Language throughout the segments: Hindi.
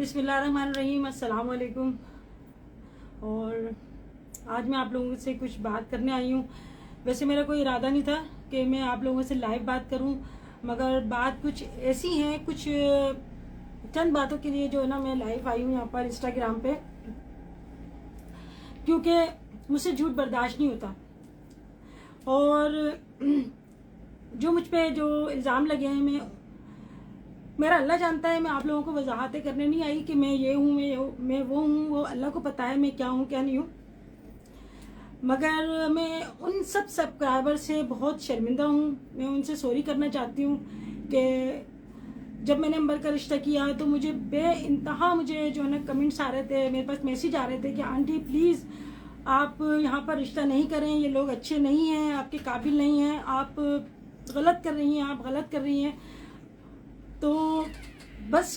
बिस्मिल्लाहिर्रहमानिर्रहीम, अस्सलाम वालेकुम। और आज मैं आप लोगों से कुछ बात करने आई हूँ। वैसे मेरा कोई इरादा नहीं था कि मैं आप लोगों से लाइव बात करूँ, मगर बात कुछ ऐसी है, कुछ चंद बातों के लिए जो है ना मैं लाइव आई हूँ यहाँ पर इंस्टाग्राम पे, क्योंकि मुझसे झूठ बर्दाश्त नहीं होता। और जो मुझ पे जो इल्ज़ाम लगे हैं, मेरा अल्लाह जानता है। मैं आप लोगों को वजाहतें करने नहीं आई कि मैं ये हूँ, मैं वो हूँ। वो अल्लाह को पता है मैं क्या हूँ क्या नहीं हूँ। मगर मैं उन सब सब्सक्राइबर से बहुत शर्मिंदा हूँ। मैं उनसे सॉरी करना चाहती हूँ कि जब मैंने अंबर का रिश्ता किया तो मुझे बेइंतहा मुझे जो है ना कमेंट्स आ रहे थे, मेरे पास मैसेज आ रहे थे कि आंटी प्लीज़ आप यहाँ पर रिश्ता नहीं करें, ये लोग अच्छे नहीं हैं, आपके काबिल नहीं हैं, आप गलत कर रही हैं, आप गलत कर रही हैं। तो बस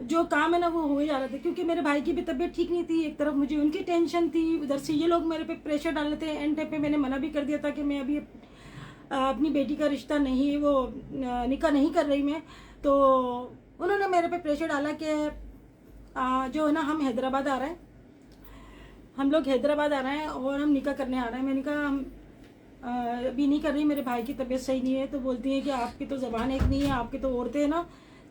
जो काम है ना वो हो ही जा रहा था, क्योंकि मेरे भाई की भी तबीयत ठीक नहीं थी। एक तरफ मुझे उनकी टेंशन थी, उधर से ये लोग मेरे पे प्रेशर डाल रहे थे। एंड टाइम पे मैंने मना भी कर दिया था कि मैं अभी अपनी बेटी का रिश्ता नहीं, वो निकाह नहीं कर रही मैं। तो उन्होंने मेरे पे प्रेशर डाला कि जो है ना हम हैदराबाद आ रहे हैं, हम लोग हैदराबाद आ रहे हैं और हम निकाह करने आ रहे हैं। मैंने कहा हम अभी नहीं कर रही, मेरे भाई की तबीयत सही नहीं है। तो बोलती है कि आपकी तो ज़बान एक नहीं है, आपकी तो औरतें हैं ना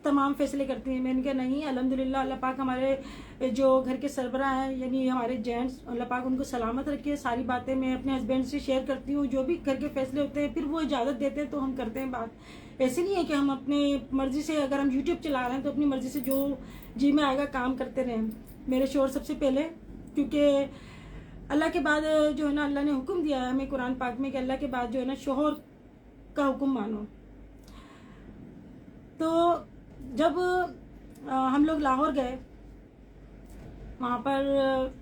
तमाम फैसले करती हैं। मैंने कहा नहीं, अल्हम्दुलिल्लाह अल्लाह पाक हमारे जो घर के सरबरा हैं यानी हमारे जेंट्स, अल्लाह पाक उनको सलामत रखे। सारी बातें मैं अपने हस्बैंड से शेयर करती हूँ, जो भी घर के फैसले होते हैं फिर वो इजाज़त देते हैं तो हम करते हैं बात। ऐसे नहीं है कि हम अपने मर्ज़ी से, अगर हम यूट्यूब चला रहे हैं तो अपनी मर्ज़ी से जो जी में आएगा काम करते रहें। मेरे शोर सबसे पहले, क्योंकि अल्लाह के बाद जो है ना अल्लाह ने हुक्म दिया है हमें कुरान पाक में कि अल्लाह के बाद जो है ना शोहर का हुक्म मानो। तो जब हम लोग लाहौर गए, वहाँ पर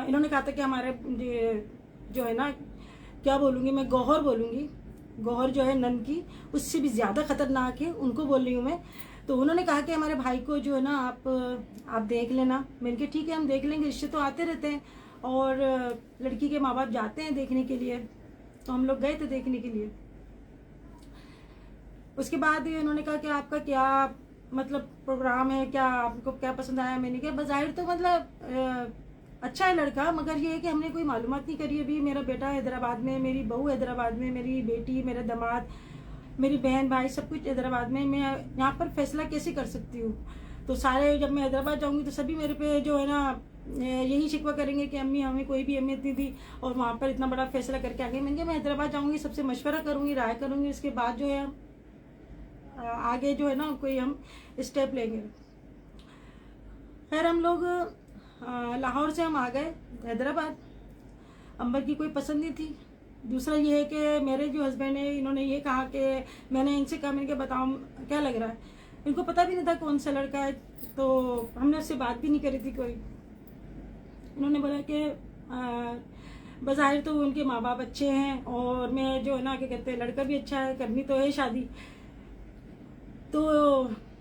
इन्होंने कहा था कि हमारे जो है ना, क्या बोलूँगी मैं, गौहर बोलूँगी, गौहर जो है नन की, उससे भी ज़्यादा ख़तरनाक है, उनको बोल रही हूँ मैं। तो उन्होंने कहा कि हमारे भाई को जो है ना आप देख लेना। मैंने कहा ठीक है हम देख लेंगे, रिश्ते तो आते रहते हैं और लड़की के माँ बाप जाते हैं देखने के लिए। तो हम लोग गए थे देखने के लिए। उसके बाद उन्होंने कहा कि आपका क्या मतलब प्रोग्राम है, क्या आपको क्या पसंद आया। मैंने कहा बज़ाहिर तो मतलब अच्छा है लड़का, मगर ये है कि हमने कोई मालूमात नहीं करी अभी। मेरा बेटा हैदराबाद में, मेरी बहू हैदराबाद में, मेरी बेटी, मेरा दामाद, मेरी बहन भाई सब कुछ हैदराबाद में। मैं यहाँ पर फैसला कैसे कर सकती हूँ। तो सारे, जब मैं हैदराबाद जाऊँगी तो सभी मेरे पे जो है ना यही शिकवा करेंगे कि अम्मी हमें कोई भी अहमियत नहीं दी और वहाँ पर इतना बड़ा फैसला करके आ गई। मैंने कहा मैं हैदराबाद जाऊँगी, सबसे मशवरा करूँगी, राय करूँगी, उसके बाद जो है आगे जो है ना कोई हम स्टेप लेंगे। खैर हम लोग लाहौर से हम आ गए हैदराबाद। अंबर की कोई पसंद नहीं थी। दूसरा ये है कि मेरे जो हस्बैंड है, इन्होंने ये कहा कि मैंने इनसे कहा, मैंने कहा बताओ क्या लग रहा है। इनको पता भी नहीं था कौन सा लड़का है, तो हमने उससे बात भी नहीं करी थी कोई। इन्होंने बोला कि बज़ाहिर तो उनके माँ बाप अच्छे हैं और मैं जो है ना क्या कहते हैं लड़का भी अच्छा है, करनी तो है शादी। तो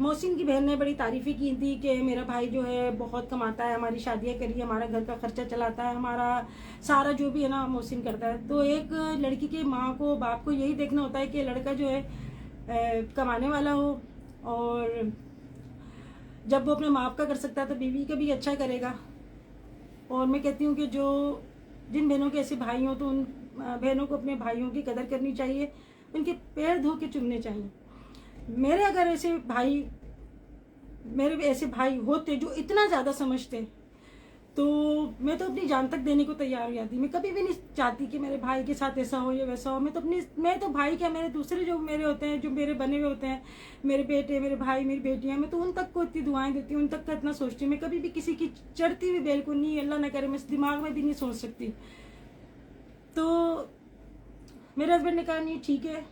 मोहसिन की बहन ने बड़ी तारीफ़ें की थी कि मेरा भाई जो है बहुत कमाता है, हमारी शादियाँ करी, हमारा घर का खर्चा चलाता है, हमारा सारा जो भी है ना मोहसिन करता है। तो एक लड़की के माँ को, बाप को यही देखना होता है कि लड़का जो है कमाने वाला हो, और जब वो अपने माँ बाप का कर सकता है तो बीवी का भी अच्छा करेगा। और मैं कहती हूँ कि जो जिन बहनों के ऐसे भाई हों तो उन बहनों को अपने भाइयों की कदर करनी चाहिए, उनके पैर धो के चुमने चाहिए। मेरे अगर ऐसे भाई, मेरे ऐसे भाई होते जो इतना ज़्यादा समझते, तो मैं तो अपनी जान तक देने को तैयार हो जाती। मैं कभी भी नहीं चाहती कि मेरे भाई के साथ ऐसा हो या वैसा हो। मैं तो भाई क्या, मेरे दूसरे जो मेरे होते हैं, जो मेरे बने हुए होते हैं, मेरे बेटे, मेरे भाई, मेरी बेटियां, मैं तो उन तक को इतनी दुआएं देती हूँ, उन तक का इतना सोचती हूँ। मैं कभी भी किसी की चढ़ती हुई बेल को नहीं, अल्लाह ना करे, मैं दिमाग में भी नहीं सोच सकती। तो मेरे हस्बैंड ने कहा नहीं ठीक है,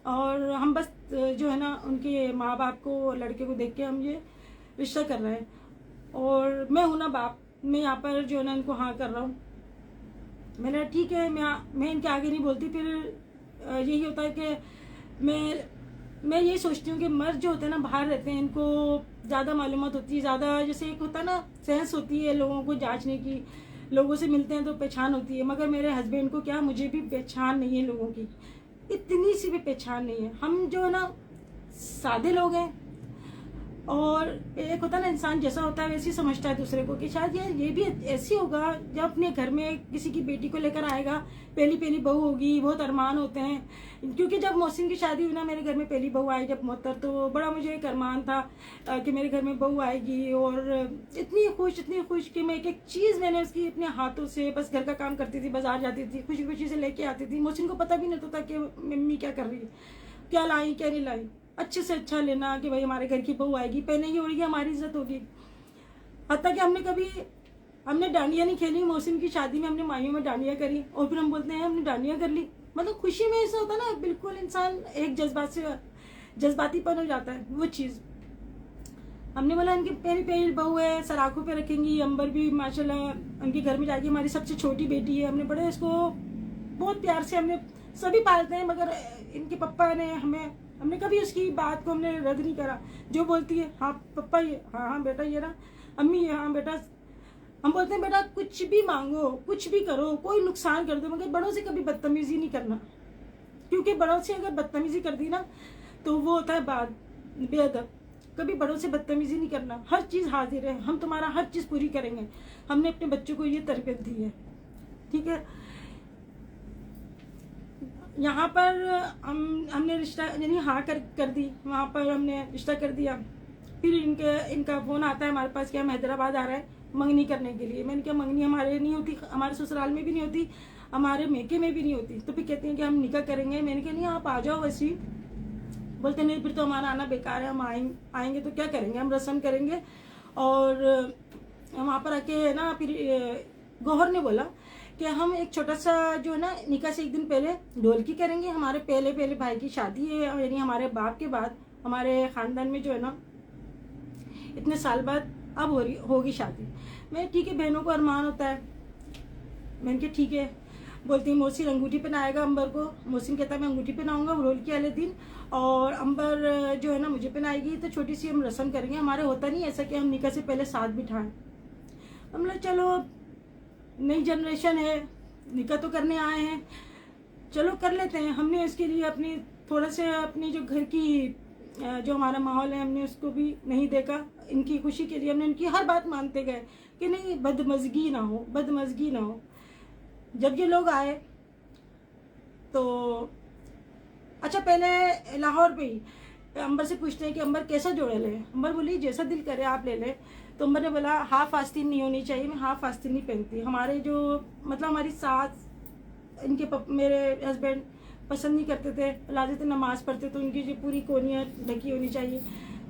और हम बस जो है ना उनके माँ बाप को, लड़के को देख के हम ये रिश्ता कर रहे हैं। और मैं हूँ ना बाप, मैं यहाँ पर जो है ना इनको हाँ कर रहा हूँ। मैंने ठीक है, मैं इनके आगे नहीं बोलती। फिर यही होता है कि मैं ये सोचती हूँ कि मर्द जो होते हैं ना बाहर रहते हैं, इनको ज़्यादा मालूमात होती है, ज़्यादा जैसे एक होता है ना सेंस होती है लोगों को जांचने की, लोगों से मिलते हैं तो पहचान होती है। मगर मेरे हस्बैंड को क्या, मुझे भी पहचान नहीं है लोगों की, इतनी सी भी पहचान नहीं है। हम जो है ना सादे लोग हैं, और एक होता है ना, इंसान जैसा होता है वैसे ही समझता है दूसरे को, कि शायद ये भी ऐसी होगा। जब अपने घर में किसी की बेटी को लेकर आएगा, पहली पहली बहू होगी, बहुत अरमान होते हैं। क्योंकि जब मोहसिन की शादी हुई ना, मेरे घर में पहली बहू आई जब मोहतर, तो बड़ा मुझे एक अरमान था कि मेरे घर में बहू आएगी। और इतनी खुश कि मैं एक एक चीज़ मैंने उसकी अपने हाथों से, बस घर का काम करती थी, बाजार जाती थी, खुशी खुशी से लेके आती थी। मोहसिन को पता भी नहीं होता कि मम्मी क्या कर रही है, क्या लाई क्या नहीं लाई। अच्छे से अच्छा लेना कि भाई हमारे घर की बहू आएगी, पहनेगी ओढ़ेगी, हमारी इज्जत होगी। हत्ता कि हमने डांडिया नहीं खेली, मोहसिन की शादी में हमने माइयों में डांडिया करी, और फिर हम बोलते हैं हमने डांडिया कर ली। मतलब खुशी में ऐसा होता ना, बिल्कुल इंसान एक जज्बातीपन हो जाता है वो चीज़। हमने बोला इनकी पहली पहली बहू है, सराखों पे रखेंगी। अंबर भी माशाल्लाह उनके घर में जाके, हमारी सबसे छोटी बेटी है, हमने बड़े इसको बहुत प्यार से हमने सभी पालते हैं, मगर इनके पप्पा ने हमने कभी उसकी बात को हमने रद्द नहीं करा। जो बोलती है हाँ पप्पा ये, हाँ बेटा ये ना, अम्मी ये हाँ बेटा। हम बोलते हैं बेटा कुछ भी मांगो, कुछ भी करो, कोई नुकसान कर दो, मगर बड़ों से कभी बदतमीजी नहीं करना। क्योंकि बड़ों से अगर बदतमीजी कर दी ना, तो वो होता है बात बेअदब। कभी बड़ों से बदतमीजी नहीं करना, हर चीज़ हाजिर है, हम तुम्हारा हर चीज़ पूरी करेंगे। हमने अपने बच्चों को ये तरबियत दी है, ठीक है। यहाँ पर हमने रिश्ता यानी हाँ कर दी, वहाँ पर हमने रिश्ता कर दिया। फिर इनका फ़ोन आता है हमारे पास कि हम हैदराबाद आ रहे हैं मंगनी करने के लिए। मैंने कहा मंगनी हमारे नहीं होती, हमारे ससुराल में भी नहीं होती, हमारे मेके में भी नहीं होती। तो फिर कहते हैं कि हम निकाह करेंगे। मैंने कहा नहीं आप आ जाओ वैसे ही। बोलते नहीं फिर तो हमारा आना बेकार है, हम आएंगे तो क्या करेंगे, हम रस्म करेंगे। और वहाँ पर आके ना फिर गौहर ने बोला कि हम एक छोटा सा जो है ना निकाह से एक दिन पहले ढोलकी करेंगे। हमारे पहले भाई की शादी है, यानी हमारे बाप के बाद हमारे ख़ानदान में जो है ना इतने साल बाद अब होगी शादी। मैं ठीक है, बहनों को अरमान होता है। मैंने कहा ठीक है। बोलती है मोहसिन अंगूठी पहनाएगा अंबर को। मोहसिन कहता है मैं अंगूठी पहनाऊंगा ढोलकी वाले दिन, और अंबर जो है ना मुझे पहनाएगी। तो छोटी सी हम रस्म करेंगे। हमारे होता नहीं ऐसा कि हम निकाह से पहले साथ बिठाएं। हम लोग चलो नई जनरेशन है, निकाह तो करने आए हैं, चलो कर लेते हैं। हमने इसके लिए अपनी थोड़ा से अपनी जो घर की जो हमारा माहौल है हमने उसको भी नहीं देखा। इनकी खुशी के लिए हमने इनकी हर बात मानते गए कि नहीं बदमज़गी ना हो। जब ये लोग आए तो अच्छा पहले लाहौर पे ही अंबर से पूछते हैं कि अंबर कैसा जोड़ा ले। अंबर बोली जैसा दिल करे आप ले ले। तो अंबर ने बोला हाफ आस्तीन नहीं होनी चाहिए, मैं हाफ आस्तीन नहीं पहनती। हमारे जो मतलब हमारी सास इनके मेरे हस्बैंड पसंद नहीं करते थे, लाते थे नमाज पढ़ते तो उनकी जो पूरी कोनियाँ ढकी होनी चाहिए।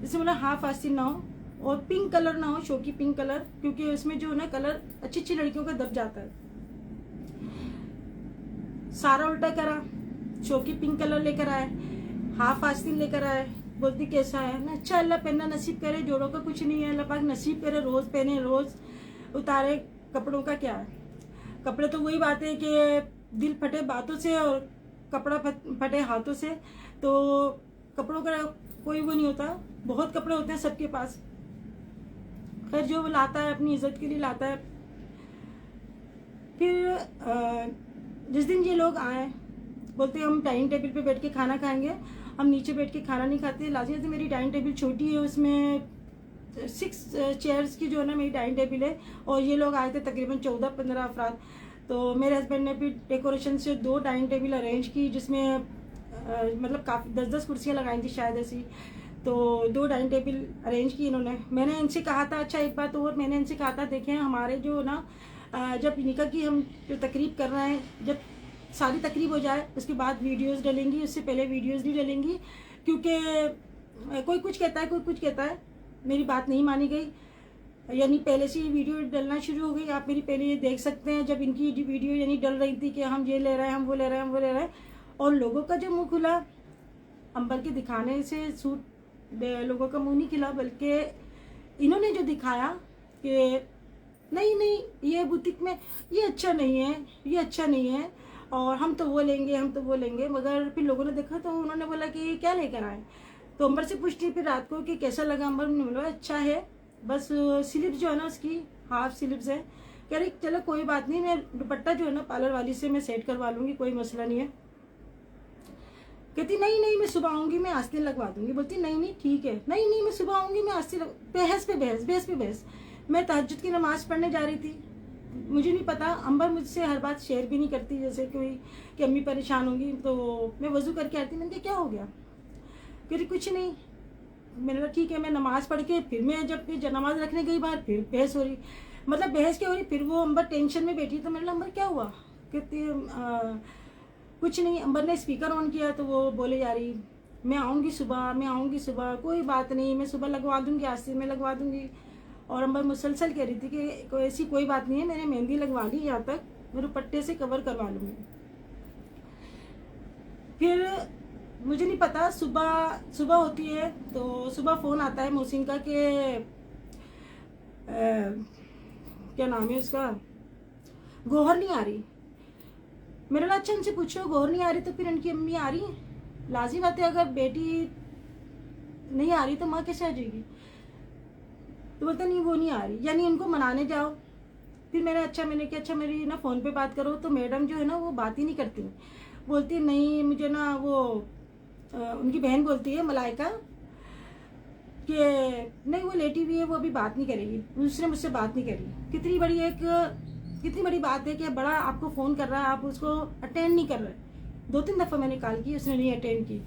जैसे बोला हाफ आस्तीन ना हो, और पिंक कलर ना हो, शौकी पिंक कलर, क्योंकि उसमें जो ना कलर अच्छी लड़कियों का दब जाता है। सारा उल्टा करा, शौकी पिंक कलर लेकर आए, हाफ आस्तीन लेकर आए। बोलती कैसा है ना, अच्छा अल्लाह पहनना नसीब करे, जोड़ों का कुछ नहीं है, अल्लाह पाक नसीब करे, रोज़ पहने रोज़ उतारे। कपड़ों का क्या है, कपड़े तो वही बात है कि दिल फटे बातों से और कपड़ा फटे हाथों से। तो कपड़ों का कोई वो नहीं होता, बहुत कपड़े होते हैं सबके पास। खैर जो लाता है अपनी इज्जत के लिए लाता है। फिर जिस दिन ये लोग आए बोलते हम डाइनिंग टेबल पे बैठ के खाना खाएंगे, हम नीचे बैठ के खाना नहीं खाते। लाजिम से मेरी डाइनिंग टेबल छोटी है, उसमें 6 चेयर्स की जो है ना मेरी डाइनिंग टेबल है, और ये लोग आए थे तकरीबन 14-15 अफराद। तो मेरे हस्बैंड ने फिर डेकोरेशन से 2 डाइनिंग टेबल अरेंज की, जिसमें मतलब काफ़ी 10-10 कुर्सियाँ लगाई थी शायद ऐसी। तो 2 डाइनिंग टेबल अरेंज की इन्होंने। मैंने इनसे कहा था, अच्छा एक बात और, मैंने इनसे कहा था देखें हमारे जो ना जब निकाह की हम जो तकरीब कर रहे हैं, जब सारी तकरीब हो जाए उसके बाद वीडियोस डलेंगी, उससे पहले वीडियोस नहीं डलेंगी। क्योंकि कोई कुछ कहता है कोई कुछ कहता है, मेरी बात नहीं मानी गई, यानी पहले से ही वीडियो डलना शुरू हो गई। आप मेरी पहले ये देख सकते हैं जब इनकी वीडियो यानी डल रही थी कि हम ये ले रहे हैं, हम वो ले रहे हैं, हम वो ले रहे हैं, और लोगों का जो मुँह खुला अंबर के दिखाने से सूट लोगों का मुँह नहीं खिला, बल्कि इन्होंने जो दिखाया कि नहीं ये बुटीक में ये अच्छा नहीं है, ये अच्छा नहीं है, और हम तो वो लेंगे। मगर फिर लोगों ने देखा तो उन्होंने बोला कि क्या लेकर आए। तो अंबर से पूछती फिर रात को कि कैसा लगा। अंबर ने बोला अच्छा है, बस स्लीव्स जो है ना उसकी हाफ स्लीव्स है। कह रही चलो कोई बात नहीं, मैं दुपट्टा जो है ना पार्लर वाली से मैं सेट करवा लूँगी, कोई मसला नहीं है। कहती नहीं नहीं मैं सुबह आऊँगी, मैं आस्तीन लगवा दूंगी। बोलती नहीं नहीं ठीक है, नहीं नहीं मैं सुबह आऊँगी, मैं आस्तीन बहस पे बहस, बहस पे बहस। मैं तहज्जुद की नमाज पढ़ने जा रही थी, मुझे नहीं पता। अंबर मुझसे हर बात शेयर भी नहीं करती, जैसे कोई कि अम्मी परेशान होंगी। तो मैं वज़ू करके आती, मैंने कहा क्या हो गया? कह रही कुछ नहीं। मैंने कहा ठीक है। मैं नमाज़ पढ़ के फिर मैं जब नमाज़ रखने गई बाहर, फिर बहस हो रही। मतलब बहस क्या हो रही, फिर वो अंबर टेंशन में बैठी। तो मैंने कहा अंबर क्या हुआ? कहती कुछ नहीं। अंबर ने स्पीकर ऑन किया तो वो बोले जा रही मैं आऊँगी सुबह, मैं आऊँगी सुबह, कोई बात नहीं, मैं सुबह लगवा दूँगी, आस्तीन में लगवा दूँगी। और अंबर मुसलसल कह रही थी कि कोई ऐसी कोई बात नहीं है, मैंने मेहंदी लगवा ली, यहाँ तक मैं दुपट्टे से कवर करवा लूँगी। फिर मुझे नहीं पता, सुबह होती है तो सुबह फ़ोन आता है मोहसिन का कि क्या नाम है उसका, गौहर नहीं आ रही। मेरे अच्छा उनसे पूछो गौहर नहीं आ रही तो फिर उनकी अम्मी आ रही है। लाजिम बात है, अगर बेटी नहीं आ रही तो माँ कैसे आ जाएगी? तो बोलता नहीं वो नहीं आ रही, यानी उनको मनाने जाओ। फिर मैंने कहा अच्छा मेरी ना फ़ोन पे बात करो। तो मैडम जो है ना वो बात ही नहीं करती, बोलती नहीं मुझे ना वो उनकी बहन बोलती है मलाइका कि नहीं वो लेटी हुई है, वो अभी बात नहीं करेगी, उसने मुझसे बात नहीं करी। कितनी बड़ी बात है कि बड़ा आपको फ़ोन कर रहा है, आप उसको अटेंड नहीं कर रहे। 2-3 दफ़ा मैंने कॉल की, उसने नहीं अटेंड की।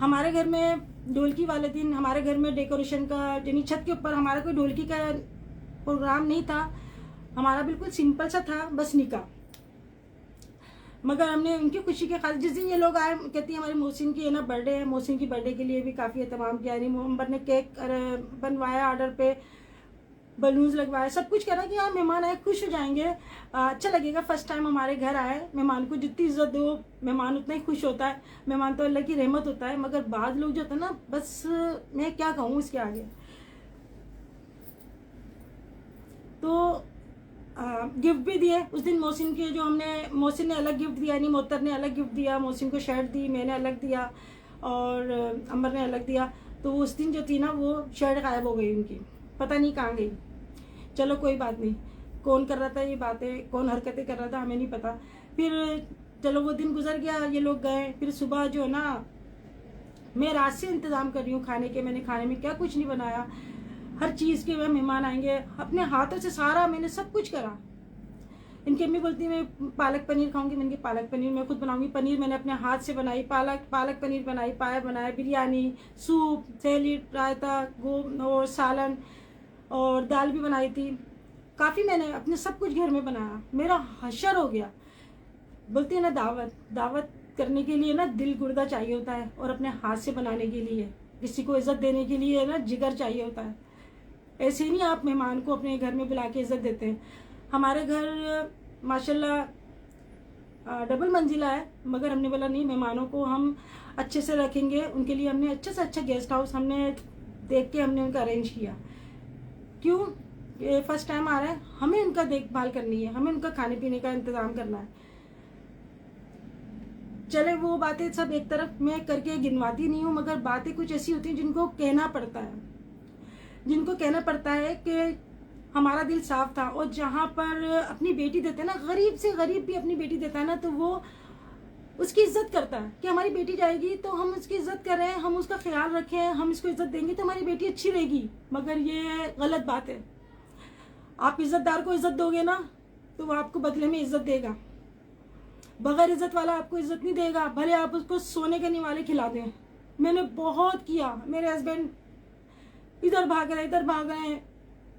हमारे घर में ढोलकी वाले दिन हमारे घर में डेकोरेशन का, यानी छत के ऊपर हमारा कोई ढोलकी का प्रोग्राम नहीं था, हमारा बिल्कुल सिंपल सा था, बस निकाह। मगर हमने उनकी खुशी के खातिर जिस दिन ये लोग आए, कहती है हमारी मोहसिन की है ना बर्थडे है, मोहसिन की बर्थडे के लिए भी काफ़ी एहतमाम किया। यानी मोहम्मद ने केक बनवाया ऑर्डर पे, बलून्स लगवाए, सब कुछ करा कि हाँ मेहमान आए खुश हो जाएंगे, अच्छा लगेगा। फर्स्ट टाइम हमारे घर आए, मेहमान को जितनी इज्जत दो मेहमान उतना ही खुश होता है। मेहमान तो अल्लाह की रहमत होता है, मगर बाद लोग जो होता है ना, बस मैं क्या कहूँ इसके आगे। तो गिफ्ट भी दिए उस दिन मोहसिन के, जो मोहसिन ने अलग गिफ्ट दिया, यानी मोहतर ने अलग गिफ्ट दिया, मोहसिन को शर्ट दी, मैंने अलग दिया और अंबर ने अलग दिया। तो उस दिन जो थी ना वो शर्ट गायब हो गई उनकी, पता नहीं कहाँ गई। चलो कोई बात नहीं, कौन कर रहा था ये बातें, कौन हरकतें कर रहा था हमें नहीं पता। फिर चलो वो दिन गुजर गया, ये लोग गए। फिर सुबह जो है ना मैं रात से इंतज़ाम कर रही हूँ खाने के, मैंने खाने में क्या कुछ नहीं बनाया, हर चीज़ के मेहमान आएंगे, अपने हाथों से सारा मैंने सब कुछ करा। इनकी अम्मी बोलती है मैं पालक पनीर खाऊंगी, मैंने कहा पालक पनीर मैं खुद बनाऊंगी। पनीर मैंने अपने हाथ से बनाई, पालक पनीर बनाई, पाया बनाया, बिरयानी, सूप, सैलेड, रायता, और सालन और दाल भी बनाई थी। काफ़ी मैंने अपने सब कुछ घर में बनाया, मेरा हशर हो गया। बोलती है ना दावत करने के लिए ना दिल गुर्दा चाहिए होता है, और अपने हाथ से बनाने के लिए, किसी को इज्जत देने के लिए ना जिगर चाहिए होता है। ऐसे ही नहीं आप मेहमान को अपने घर में बुला के इज्जत देते हैं। हमारे घर माशाल्लाह डबल मंजिला है, मगर हमने बोला नहीं मेहमानों को हम अच्छे से रखेंगे, उनके लिए हमने अच्छे से अच्छा गेस्ट हाउस हमने देख के हमने उनका अरेंज किया। क्यों? ये फर्स्ट टाइम आ रहा है, हमें उनका देखभाल करनी है, हमें उनका खाने पीने का इंतज़ाम करना है। चले वो बातें सब एक तरफ, मैं करके गिनवाती नहीं हूँ, मगर बातें कुछ ऐसी होती हैं जिनको कहना पड़ता है कि हमारा दिल साफ था। और जहाँ पर अपनी बेटी देते हैं ना, गरीब से गरीब भी अपनी बेटी देता है ना, तो वो उसकी इज्जत करता है कि हमारी बेटी जाएगी तो हम उसकी इज्जत करें, हम उसका ख्याल रखें, हम इसको इज्जत देंगे तो हमारी बेटी अच्छी रहेगी। मगर ये गलत बात है। आप इज्जतदार को इज्जत दोगे ना तो वो आपको बदले में इज्जत देगा, बगैर इज्जत वाला आपको इज्जत नहीं देगा, भले आप उसको सोने के निवाले खिला दें। मैंने बहुत किया, मेरे हस्बैंड इधर भाग रहे,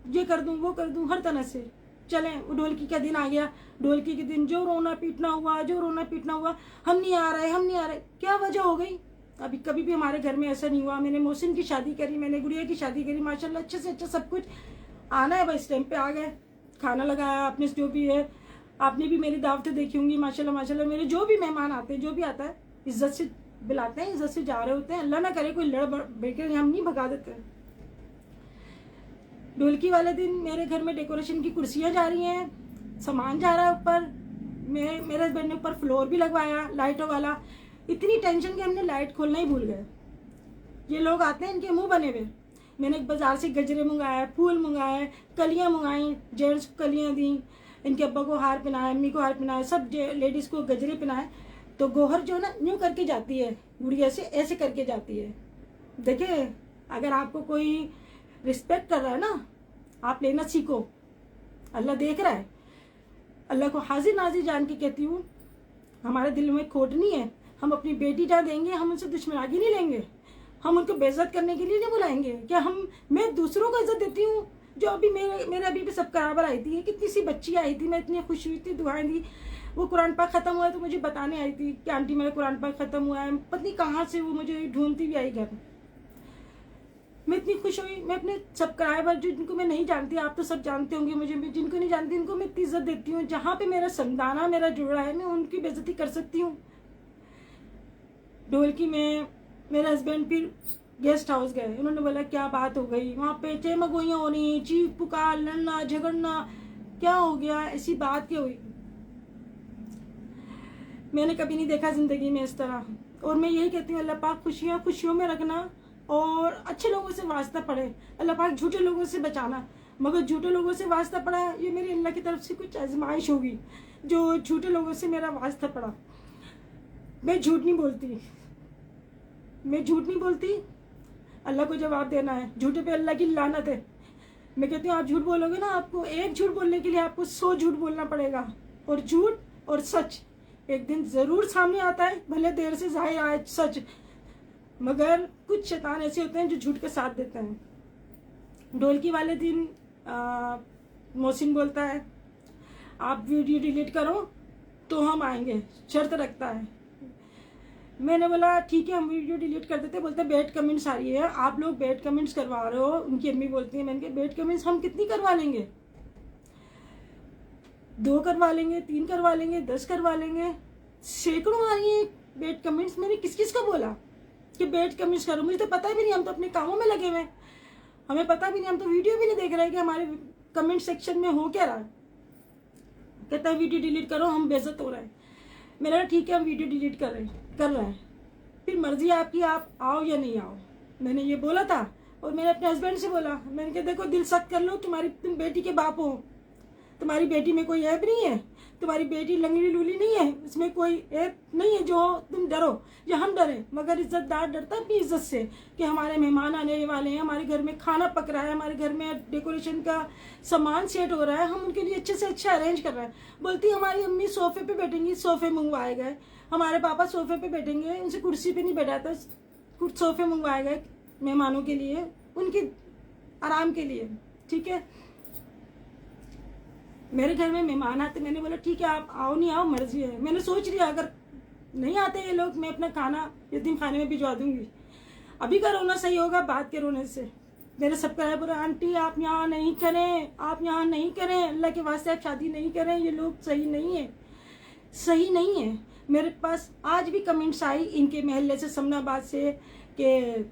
ये कर दूं वो कर दूं, हर तरह से। चलें, वो ढोलकी का दिन आ गया, ढोलकी के दिन जो रोना पीटना हुआ, हम नहीं आ रहे, क्या वजह हो गई? अभी कभी भी हमारे घर में ऐसा नहीं हुआ। मैंने मोहसिन की शादी करी, मैंने गुड़िया की शादी करी, माशाल्लाह अच्छे से अच्छा सब कुछ। आना है बस टाइम पे आ गए, खाना लगाया आपने, जो भी है। आपने भी मेरी दावतें देखी होंगी, माशाल्लाह मेरे जो भी मेहमान आते हैं, जो भी आता है इज्जत से बुलाते हैं, इज्जत से जा रहे होते हैं। अल्लाह ना करे कोई लड़ बेकर हम नहीं भगा देते हैं। ढोलकी वाले दिन मेरे घर में डेकोरेशन की कुर्सियाँ जा रही हैं, सामान जा रहा है ऊपर। मेरे हस्बैंड ने ऊपर फ्लोर भी लगवाया लाइटों वाला। इतनी टेंशन कि हमने लाइट खोलना ही भूल गए। ये लोग आते हैं, इनके मुंह बने हुए। मैंने बाजार से गजरे मंगाए, फूल मंगाए, कलियाँ मंगाई, जेंट्स को कलियाँ दी, इनके अब्बा को हार पहनाए, अम्मी को हार पहनाए, सब लेडीज़ को गजरे पहनाए। तो गोहर जो है ना यूँ करके जाती है, गुड़िया से ऐसे करके जाती है। देखिए, अगर आपको कोई रिस्पेक्ट कर रहा है ना, आप लेना सीखो। अल्लाह देख रहा है। अल्लाह को हाजिर नाजिर जान के कहती हूँ, हमारे दिल में खोट नहीं है। हम अपनी बेटी जहाँ देंगे, हम उनसे दुश्मनागी नहीं लेंगे, हम उनको बेइज्जत करने के लिए नहीं बुलाएंगे। क्या मैं दूसरों को इज्जत देती हूँ? जो अभी मेरे अभी भी सब्सक्राइबर आई थी, कितनी सी बच्ची आई थी, मैं इतनी खुश हुई थी, दुआएं दी। वो कुरान पाक ख़त्म हुआ तो मुझे बताने आई थी कि आंटी मेरा कुरान पाक ख़त्म हुआ है। पता नहीं कहाँ से वो मुझे ढूंढती भी आई घर। मैं इतनी खुश हुई। मैं अपने सब्सक्राइबर जिनको मैं नहीं जानती, आप तो सब जानते होंगे मुझे, जिनको नहीं जानती उनको मैं इतनी इज्जत देती हूँ। जहाँ पे मेरा संदाना मेरा जुड़ा है, मैं उनकी बेइज्जती कर सकती हूँ। ढोलकी में मेरे हस्बैंड फिर गेस्ट हाउस गए। उन्होंने बोला क्या बात हो गई? वहाँ पे चेमगोइयाँ हो रही, चीख पुकार, लड़ना झगड़ना, क्या हो गया? ऐसी बात क्या हुई? मैंने कभी नहीं देखा जिंदगी में इस तरह। और मैं यही कहती हूँ, अल्लाह पाक खुशियाँ खुशियों में रखना और अच्छे लोगों से वास्ता पड़े। अल्लाह पाक झूठे लोगों से बचाना। मगर झूठे लोगों से वास्ता पड़ा, ये मेरी अल्लाह की तरफ से कुछ आजमाइश होगी जो झूठे लोगों से मेरा वास्ता पड़ा। मैं झूठ नहीं बोलती, मैं झूठ नहीं बोलती। अल्लाह को जवाब देना है। झूठे पे अल्लाह की लानत है। मैं कहती हूँ, आप झूठ बोलोगे ना, आपको एक झूठ बोलने के लिए आपको 100 झूठ बोलना पड़ेगा। और झूठ और सच एक दिन जरूर सामने आता है, भले देर से जाहिर आए सच। मगर कुछ शैतान ऐसे होते हैं जो झूठ का साथ देते हैं। ढोलकी वाले दिन मोहसिन बोलता है आप वीडियो डिलीट करो तो हम आएंगे, शर्त रखता है। मैंने बोला ठीक है, हम वीडियो डिलीट कर देते। बोलते बैड कमेंट्स आ रही है, आप लोग बैड कमेंट्स करवा रहे हो। उनकी अम्मी बोलती है, मैंने कहा बैड कमेंट्स हम कितनी करवा लेंगे? 2 करवा लेंगे, 3 करवा लेंगे, 10 करवा लेंगे, सैकड़ों आ रही है बैड कमेंट्स। मैंने किस किस को बोला कि बैड कमेंट्स करो? मुझे तो पता भी नहीं, हम तो अपने कामों में लगे हुए, हमें पता भी नहीं, हम तो वीडियो भी नहीं देख रहे कि हमारे कमेंट सेक्शन में हो क्या रहा है। कहता है वीडियो डिलीट करो, हम बेइज्जत हो रहे हैं। मैंने ठीक है, हम वीडियो डिलीट कर रहे हैं। फिर मर्जी आपकी, आप आओ या नहीं आओ। मैंने ये बोला था। और मैंने अपने हस्बैंड से बोला, मैंने कहा देखो दिल सख्त कर लो, तुम बेटी के बाप हो, तुम्हारी बेटी में कोई ऐप नहीं है, तुम्हारी बेटी लंगड़ी लूली नहीं है, इसमें कोई ऐप नहीं है जो तुम डरो या हम डरे। मगर इज्जतदार डरता है अपनी इज्जत से कि हमारे मेहमान आने वाले हैं, हमारे घर में खाना पक रहा है, हमारे घर में डेकोरेशन का सामान सेट हो रहा है, हम उनके लिए अच्छे से अच्छा अरेंज कर रहे हैं। बोलती हमारी अम्मी सोफे पे बैठेंगी, सोफे मंगवाए गए, हमारे पापा सोफे पे बैठेंगे, उनसे कुर्सी पे नहीं बैठाता, कुछ सोफे मंगवाए गए मेहमानों के लिए, उनके आराम के लिए। ठीक है, मेरे घर में मेहमान आते, मैंने बोला ठीक है आप आओ नहीं आओ मर्जी है। मैंने सोच लिया अगर नहीं आते ये लोग, मैं अपना खाना यतीम खाने में भिजवा दूंगी। अभी का रोना सही होगा बाद के रोने से। मेरे सब्सक्राइबर आंटी आप यहाँ नहीं करें, आप यहाँ नहीं करें, अल्लाह के वास्ते आप शादी नहीं करें, ये लोग सही नहीं है, सही नहीं है। मेरे पास आज भी कमेंट्स आई इनके मोहल्ले से, समनाबाद से, कि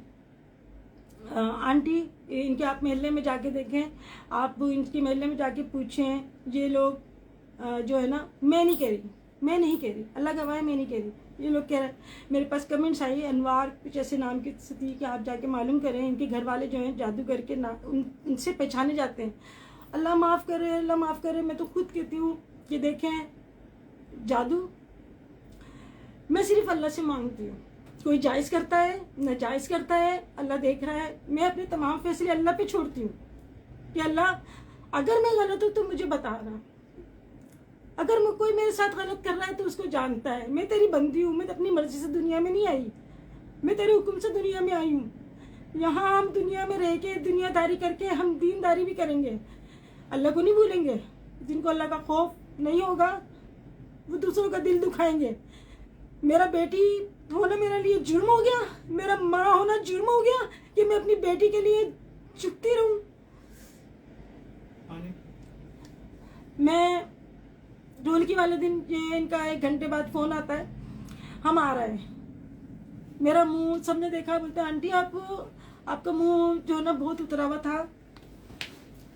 आंटी इनके आप मोहल्ले में जाके देखें, आप इनके मोहल्ले में जाके पूछें, ये लोग जो है ना, मैं नहीं कह रही, अल्लाह गवाह है मैं नहीं कह रही, ये लोग कह रहे हैं। मेरे पास कमेंट्स आई अनवार कुछ ऐसे नाम की थी कि आप जाके मालूम करें, इनके घर वाले जो हैं जादू करके उनसे पहचाने जाते हैं। अल्लाह माफ़ करे, अल्लाह माफ़ करे। मैं तो खुद कहती हूँ कि देखें जादू मैं सिर्फ अल्लाह से मांगती हूँ। कोई जायज़ करता है, नाजायज़ करता है, अल्लाह देख रहा है। मैं अपने तमाम फैसले अल्लाह पे छोड़ती हूँ कि अल्लाह अगर मैं गलत हूँ तो मुझे बता रहा, अगर मैं कोई मेरे साथ गलत कर रहा है तो उसको जानता है। मैं तेरी बंदी हूँ, मैं तो अपनी मर्जी से दुनिया में नहीं आई, मैं तेरे हुक्म से दुनिया में आई हूँ। यहाँ हम दुनिया में रह के दुनियादारी करके हम दीनदारी भी करेंगे, अल्लाह को नहीं भूलेंगे। जिनको अल्लाह का खौफ नहीं होगा वो दूसरों का दिल दुखाएंगे। मेरा बेटी होना मेरे लिए जुर्म हो गया, मेरा माँ होना जुर्म हो गया कि मैं अपनी बेटी के लिए चुपती रहूं। मैं ढोलकी वाले दिन ये इनका 1 घंटे बाद फोन आता है, हम आ रहे हैं। मेरा मुंह सबने देखा, बोलते आंटी आपका मुंह जो है ना बहुत उतरा हुआ था,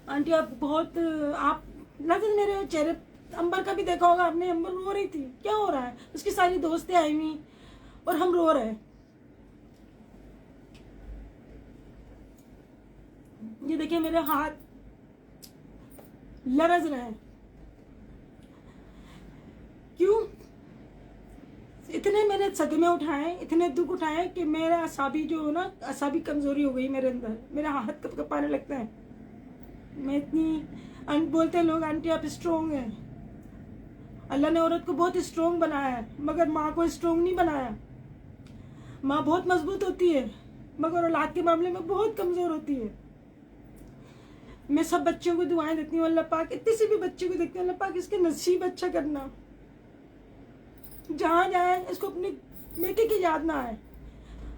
आंटी आप लगता मेरे चेहरे। अंबर का भी देखा होगा आपने, अंबर रो रही थी, क्या हो रहा है? उसकी सारी दोस्तें आई हुई और हम रो रहे हैं। ये देखिए मेरे हाथ लरज रहे हैं। क्यों? इतने मैंने सदमे उठाए, इतने दुख उठाए कि मेरा असाबी जो ना, असाबी कमज़ोरी हो गई मेरे अंदर, मेरा हाथ कब कपाने लगता है। मैं इतनी बोलते हैं लोग आंटी आप स्ट्रोंग हैं। अल्लाह ने औरत को बहुत स्ट्रोंग बनाया है, मगर माँ को स्ट्रोंग नहीं बनाया। माँ बहुत मजबूत होती है, मगर औलाद के मामले में बहुत कमज़ोर होती है। मैं सब बच्चों को दुआएं देती हूँ, अल्लाह पाक किसी से भी बच्चे को देखती हूँ, अल्लाह पाक इसके नसीब अच्छा करना, जहाँ जाए इसको अपने बेटे की याद ना आए।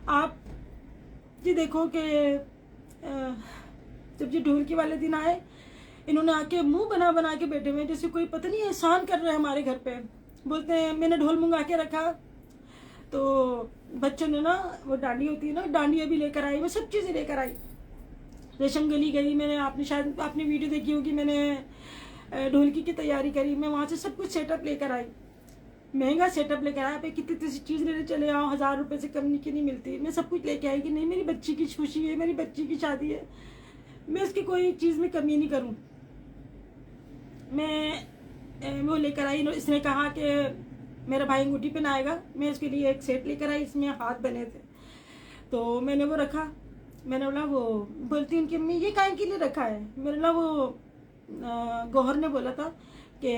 आप जी देखो कि जब ये ढोलकी वाले दिन आए, इन्होंने आके मुंह बना बना के बैठे हुए जैसे कोई पता नहीं एहसान कर रहे हैं हमारे घर पे। बोलते हैं मैंने ढोल मंगा के रखा, तो बच्चों ने ना वो डांडी होती है ना, डांडिया भी लेकर आई, मैं सब चीज़ें लेकर आई। रेशम गली गई मैंने, आपने शायद आपने वीडियो देखी होगी, मैंने ढोलकी की तैयारी करी, मैं वहाँ से सब कुछ सेटअप लेकर आई, महंगा सेटअप लेकर आया। पे कितनी सी चीज़ लेने चले आओ, 1000 रुपये से कम की नहीं मिलती। मैं सब कुछ लेके आई कि नहीं मेरी बच्ची की खुशी है, मेरी बच्ची की शादी है, मैं इसकी कोई चीज़ में कमी नहीं करूँ। मैं वो लेकर आई, इसने कहा कि मेरा भाई अंगूठी पहनाएगा, मैं उसके लिए एक सेट लेकर आई, इसमें हाथ बने थे, तो मैंने वो रखा। मैंने बोला, वो बोलती उनकी अम्मी ये काहे के लिए रखा है। मैंने बोला वो गौहर ने बोला था कि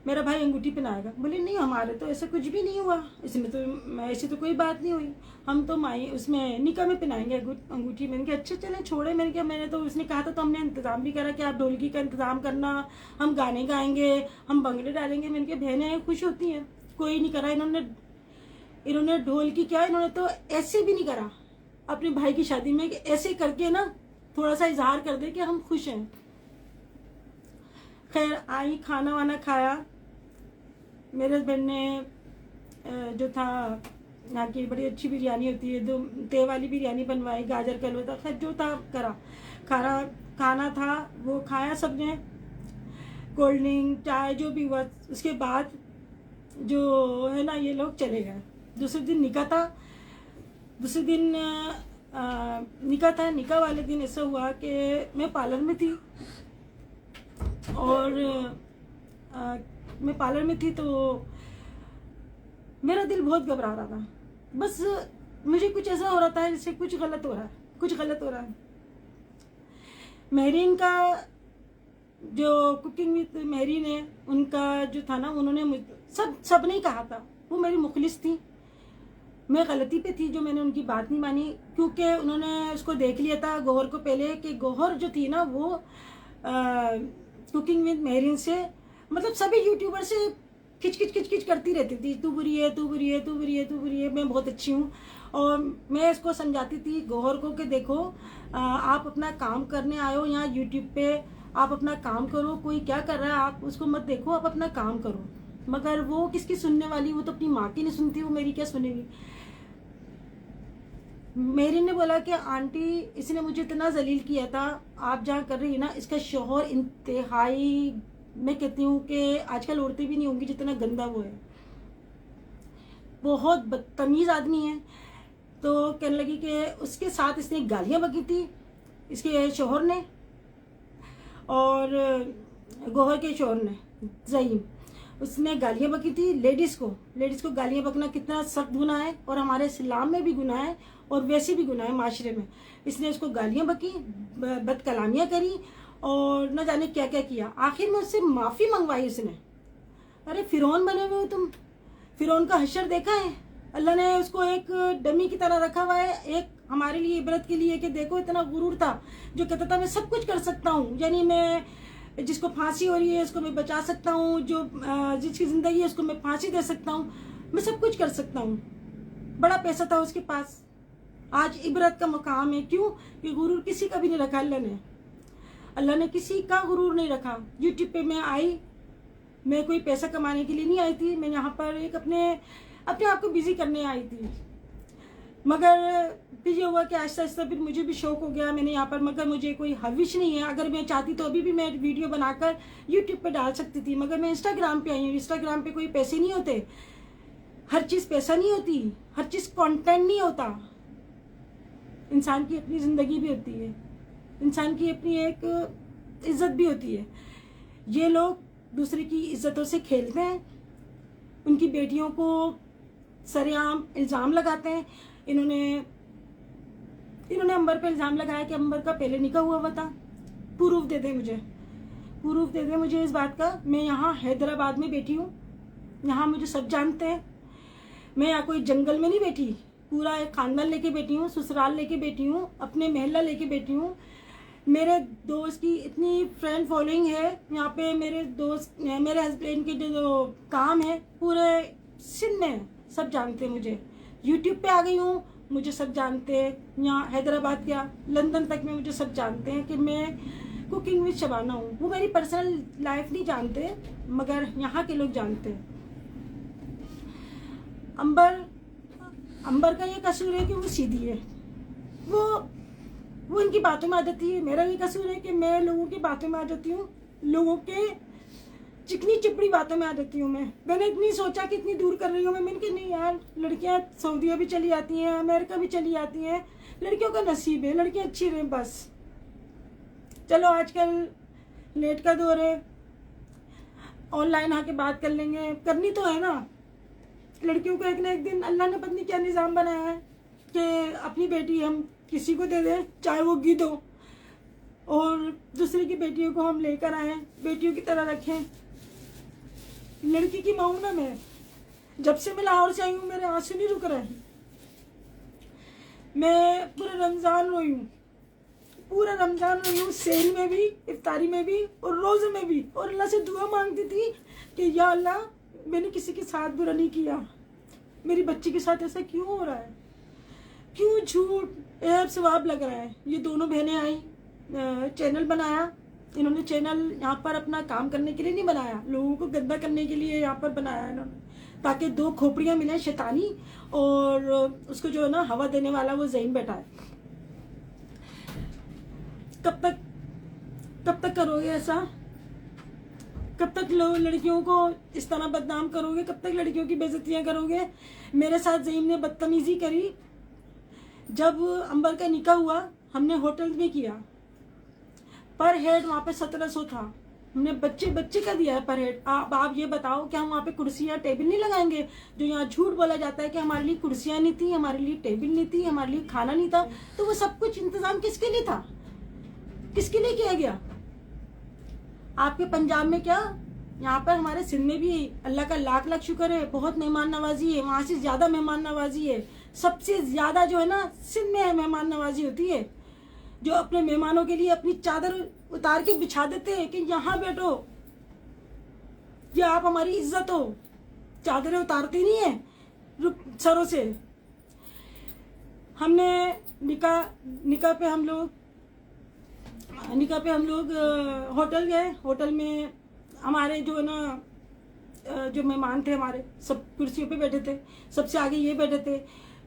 मेरा भाई अंगूठी पहनाएगा। बोले नहीं हमारे तो ऐसा कुछ भी नहीं हुआ, इसमें तो ऐसी तो कोई बात नहीं हुई, हम तो माई उसमें निकाह में पहनाएंगे अंगूठी। मैंने कहा अच्छा चले छोड़े। मैंने कहा मैंने तो उसने कहा था तो हमने इंतज़ाम भी करा कि आप ढोलकी का इंतज़ाम करना, हम गाने गाएंगे, हम भंगड़े डालेंगे। मैंने कहा बहनें खुश होती हैं, कोई नहीं करा। इन्होंने ढोलकी क्या, इन्होंने तो ऐसे भी नहीं करा अपने भाई की शादी में कि ऐसे करके ना थोड़ा सा इजहार कर दे कि हम खुश हैं। खैर आई, खाना वाना खाया। मेरे हस्बैंड ने जो था यहाँ की बड़ी अच्छी बिरयानी होती है, दो ते वाली बिरयानी बनवाई, गाजर का हलवा था, खैर जो था करा। खाना था वो खाया सबने, कोल्ड ड्रिंक चाय जो भी हुआ। उसके बाद जो है ना ये लोग चले गए। दूसरे दिन निकाह था, दूसरे दिन निकाह था। निकाह वाले दिन ऐसा हुआ कि मैं पार्लर में थी, और मैं पार्लर में थी तो मेरा दिल बहुत घबरा रहा था। बस मुझे कुछ ऐसा हो रहा था जैसे कुछ गलत हो रहा है, कुछ गलत हो रहा है। महरीन का जो कुकिंग विद महरीन है, उनका जो था ना, उन्होंने सब नहीं कहा था, वो मेरी मुखलिस थी। मैं गलती पे थी जो मैंने उनकी बात नहीं मानी, क्योंकि उन्होंने उसको देख लिया था गौहर को पहले कि गौहर जो थी ना वो कुकिंग विद महरीन से, मतलब सभी यूट्यूबर से खिच करती रहती थी, तू बुरी है, तू बुरी है, तू बुरी है, तू बुरी है, मैं बहुत अच्छी हूँ। और मैं इसको समझाती थी गौहर को कि देखो आप अपना काम करने आए हो यहाँ यूट्यूब पे, आप अपना काम करो, कोई क्या कर रहा है आप उसको मत देखो, आप अपना काम करो। मगर वो किसकी सुनने वाली, वो तो अपनी माँ की नहीं सुनती, वो मेरी क्या सुनेगी। मेरी ने बोला कि आंटी इसने मुझे इतना जलील किया था, आप जहाँ कर रही है ना, इसका शौहर इंतहाई, मैं कहती हूँ कि आजकल औरतें भी नहीं होंगी जितना गंदा वो है, बहुत बदतमीज आदमी है। तो कहने लगी कि उसके साथ इसने गालियाँ बकी थी, इसके शौहर ने और गौहर के शौहर ने, ज़हीम, उसने गालियाँ बकी थी लेडीज़ को गालियाँ बकना कितना सख्त गुनाह है, और हमारे इस्लाम में भी गुनाह है और वैसे भी गुनाह है माशरे में। इसने उसको गालियाँ बकी, बदकलामियाँ करी और न जाने क्या क्या किया। आखिर में उससे माफ़ी मंगवाई उसने। अरे फिरौन बने हुए हो तुम, फिरौन का हशर देखा है? अल्लाह ने उसको एक डमी की तरह रखा हुआ है, एक हमारे लिए इबरत के लिए कि देखो इतना गुरूर था जो कहता था मैं सब कुछ कर सकता हूँ, यानी मैं जिसको फांसी हो रही है उसको मैं बचा सकता हूँ, जो जिसकी ज़िंदगी है उसको मैं फांसी दे सकता हूँ, मैं सब कुछ कर सकता हूँ। बड़ा पैसा था उसके पास, आज इबरत का मकाम है। क्यों? कि गुरूर किसी का भी नहीं रखा अल्लाह ने किसी का गुरूर नहीं रखा। यूट्यूब पे मैं आई, मैं कोई पैसा कमाने के लिए नहीं आई थी, मैं यहाँ पर एक अपने आप को बिजी करने आई थी। मगर फिर ये हुआ कि आहिस्ता आहिस्ता फिर मुझे भी शौक हो गया, मैंने यहाँ पर, मगर मुझे कोई हविश नहीं है। अगर मैं चाहती तो अभी भी मैं वीडियो बनाकर यूट्यूब पे डाल सकती थी, मगर मैं इंस्टाग्राम पे आई हूँ। इंस्टाग्राम पे कोई पैसे नहीं होते, हर चीज़ पैसा नहीं होती, हर चीज़ कंटेंट नहीं होता। इंसान की अपनी ज़िंदगी भी होती है, इंसान की अपनी एक इज़्ज़त भी होती है। ये लोग दूसरे की इज़्ज़तों से खेलते हैं, उनकी बेटियों को सरेआम इल्ज़ाम लगाते हैं। इन्होंने अंबर पे इल्ज़ाम लगाया कि अंबर का पहले निकाह हुआ था। प्रूफ दे दे मुझे इस बात का। मैं यहाँ हैदराबाद में बैठी हूँ, यहाँ मुझे सब जानते हैं। मैं यहाँ कोई जंगल में नहीं बैठी, पूरा एक खानदान लेके बैठी हूँ, ससुराल लेके बैठी हूँ, अपने महल्ला लेके बैठी हूँ। मेरे दोस्त की इतनी फ्रेंड फॉलोइंग है यहाँ पे। मेरे हस्बैंड के जो काम है पूरे सिंध में सब जानते हैं मुझे। यूट्यूब पे आ गई हूँ, मुझे सब जानते हैं। यहाँ हैदराबाद क्या लंदन तक में मुझे सब जानते हैं कि मैं कुकिंग विद शबाना हूँ। वो मेरी पर्सनल लाइफ नहीं जानते, मगर यहाँ के लोग जानते हैं। अंबर का ये कसूर है कि वो सीधी है, वो इनकी बातों में आ जाती है। मेरा ये कसूर है कि मैं लोगों की बातों में आ जाती हूँ, लोगों के चिकनी चिपड़ी बातों में आ जाती हूँ। मैंने इतनी सोचा कि इतनी दूर कर रही हूँ मैंने कहा नहीं यार, लड़कियाँ सऊदीया भी चली जाती हैं, अमेरिका भी चली जाती हैं, लड़कियों का नसीब है, लड़कियाँ अच्छी रहें बस। चलो आजकल नेट का दौर है, ऑनलाइन आके बात कर लेंगे, करनी तो है ना। लड़कियों को एक ना एक दिन अल्लाह ने पता नहीं क्या निज़ाम बनाया है कि अपनी बेटी हम किसी को दे दें, चाहे वो गिद्ध हो, और दूसरे की बेटियों को हम लेकर आए, बेटियों की तरह रखें। लड़की की माँ हूं ना मैं, जब से मैं लाहौर से आई हूँ मेरे आंसू नहीं रुक रहे। मैं पूरा रमज़ान रोई हूँ, सेल में भी, इफ्तारी में भी और रोज़े में भी, और अल्लाह से दुआ मांगती थी कि या अल्लाह मैंने किसी के साथ बुरा नहीं किया, मेरी बच्ची के साथ ऐसा क्यों हो रहा है, क्यों झूठ ऐब सवाब लग रहा है। ये दोनों बहनें आई, चैनल बनाया इन्होंने। चैनल यहाँ पर अपना काम करने के लिए नहीं बनाया, लोगों को गंदा करने के लिए यहाँ पर बनाया इन्होंने, ताकि दो खोपड़ियाँ मिलें, शैतानी और उसको जो है ना हवा देने वाला वो ज़हीन बैठा है। कब तक करोगे ऐसा? कब तक लड़कियों को इस तरह बदनाम करोगे? कब तक लड़कियों की बेइज्जतियाँ करोगे? मेरे साथ ज़हीन ने बदतमीज़ी करी। जब अंबर का निकाह हुआ हमने होटल में किया, पर हेड वहाँ पे 1700 था। हमने बच्चे का दिया है पर हेड। आप ये बताओ क्या हम वहाँ पे कुर्सियाँ टेबल नहीं लगाएंगे? जो यहाँ झूठ बोला जाता है कि हमारे लिए कुर्सियाँ नहीं थी, हमारे लिए टेबल नहीं थी, हमारे लिए खाना नहीं था, तो वो सब कुछ इंतजाम किसके लिए था, किसके लिए किया गया? आपके पंजाब में क्या, यहाँ पर हमारे सिंध में भी अल्लाह का लाख लाख शुक्र है, बहुत मेहमान नवाजी है, वहाँ से ज़्यादा मेहमान नवाजी है। सबसे ज़्यादा जो है ना सिंध में मेहमान नवाजी होती है, जो अपने मेहमानों के लिए अपनी चादर उतार के बिछा देते हैं कि यहाँ बैठो, ये आप हमारी इज्जत हो। चादरें उतारते नहीं है सरों से। हमने निकाह पे हम लोग होटल गए। होटल में हमारे जो है ना जो मेहमान थे हमारे सब कुर्सियों पे बैठे थे, सबसे आगे ये बैठे थे।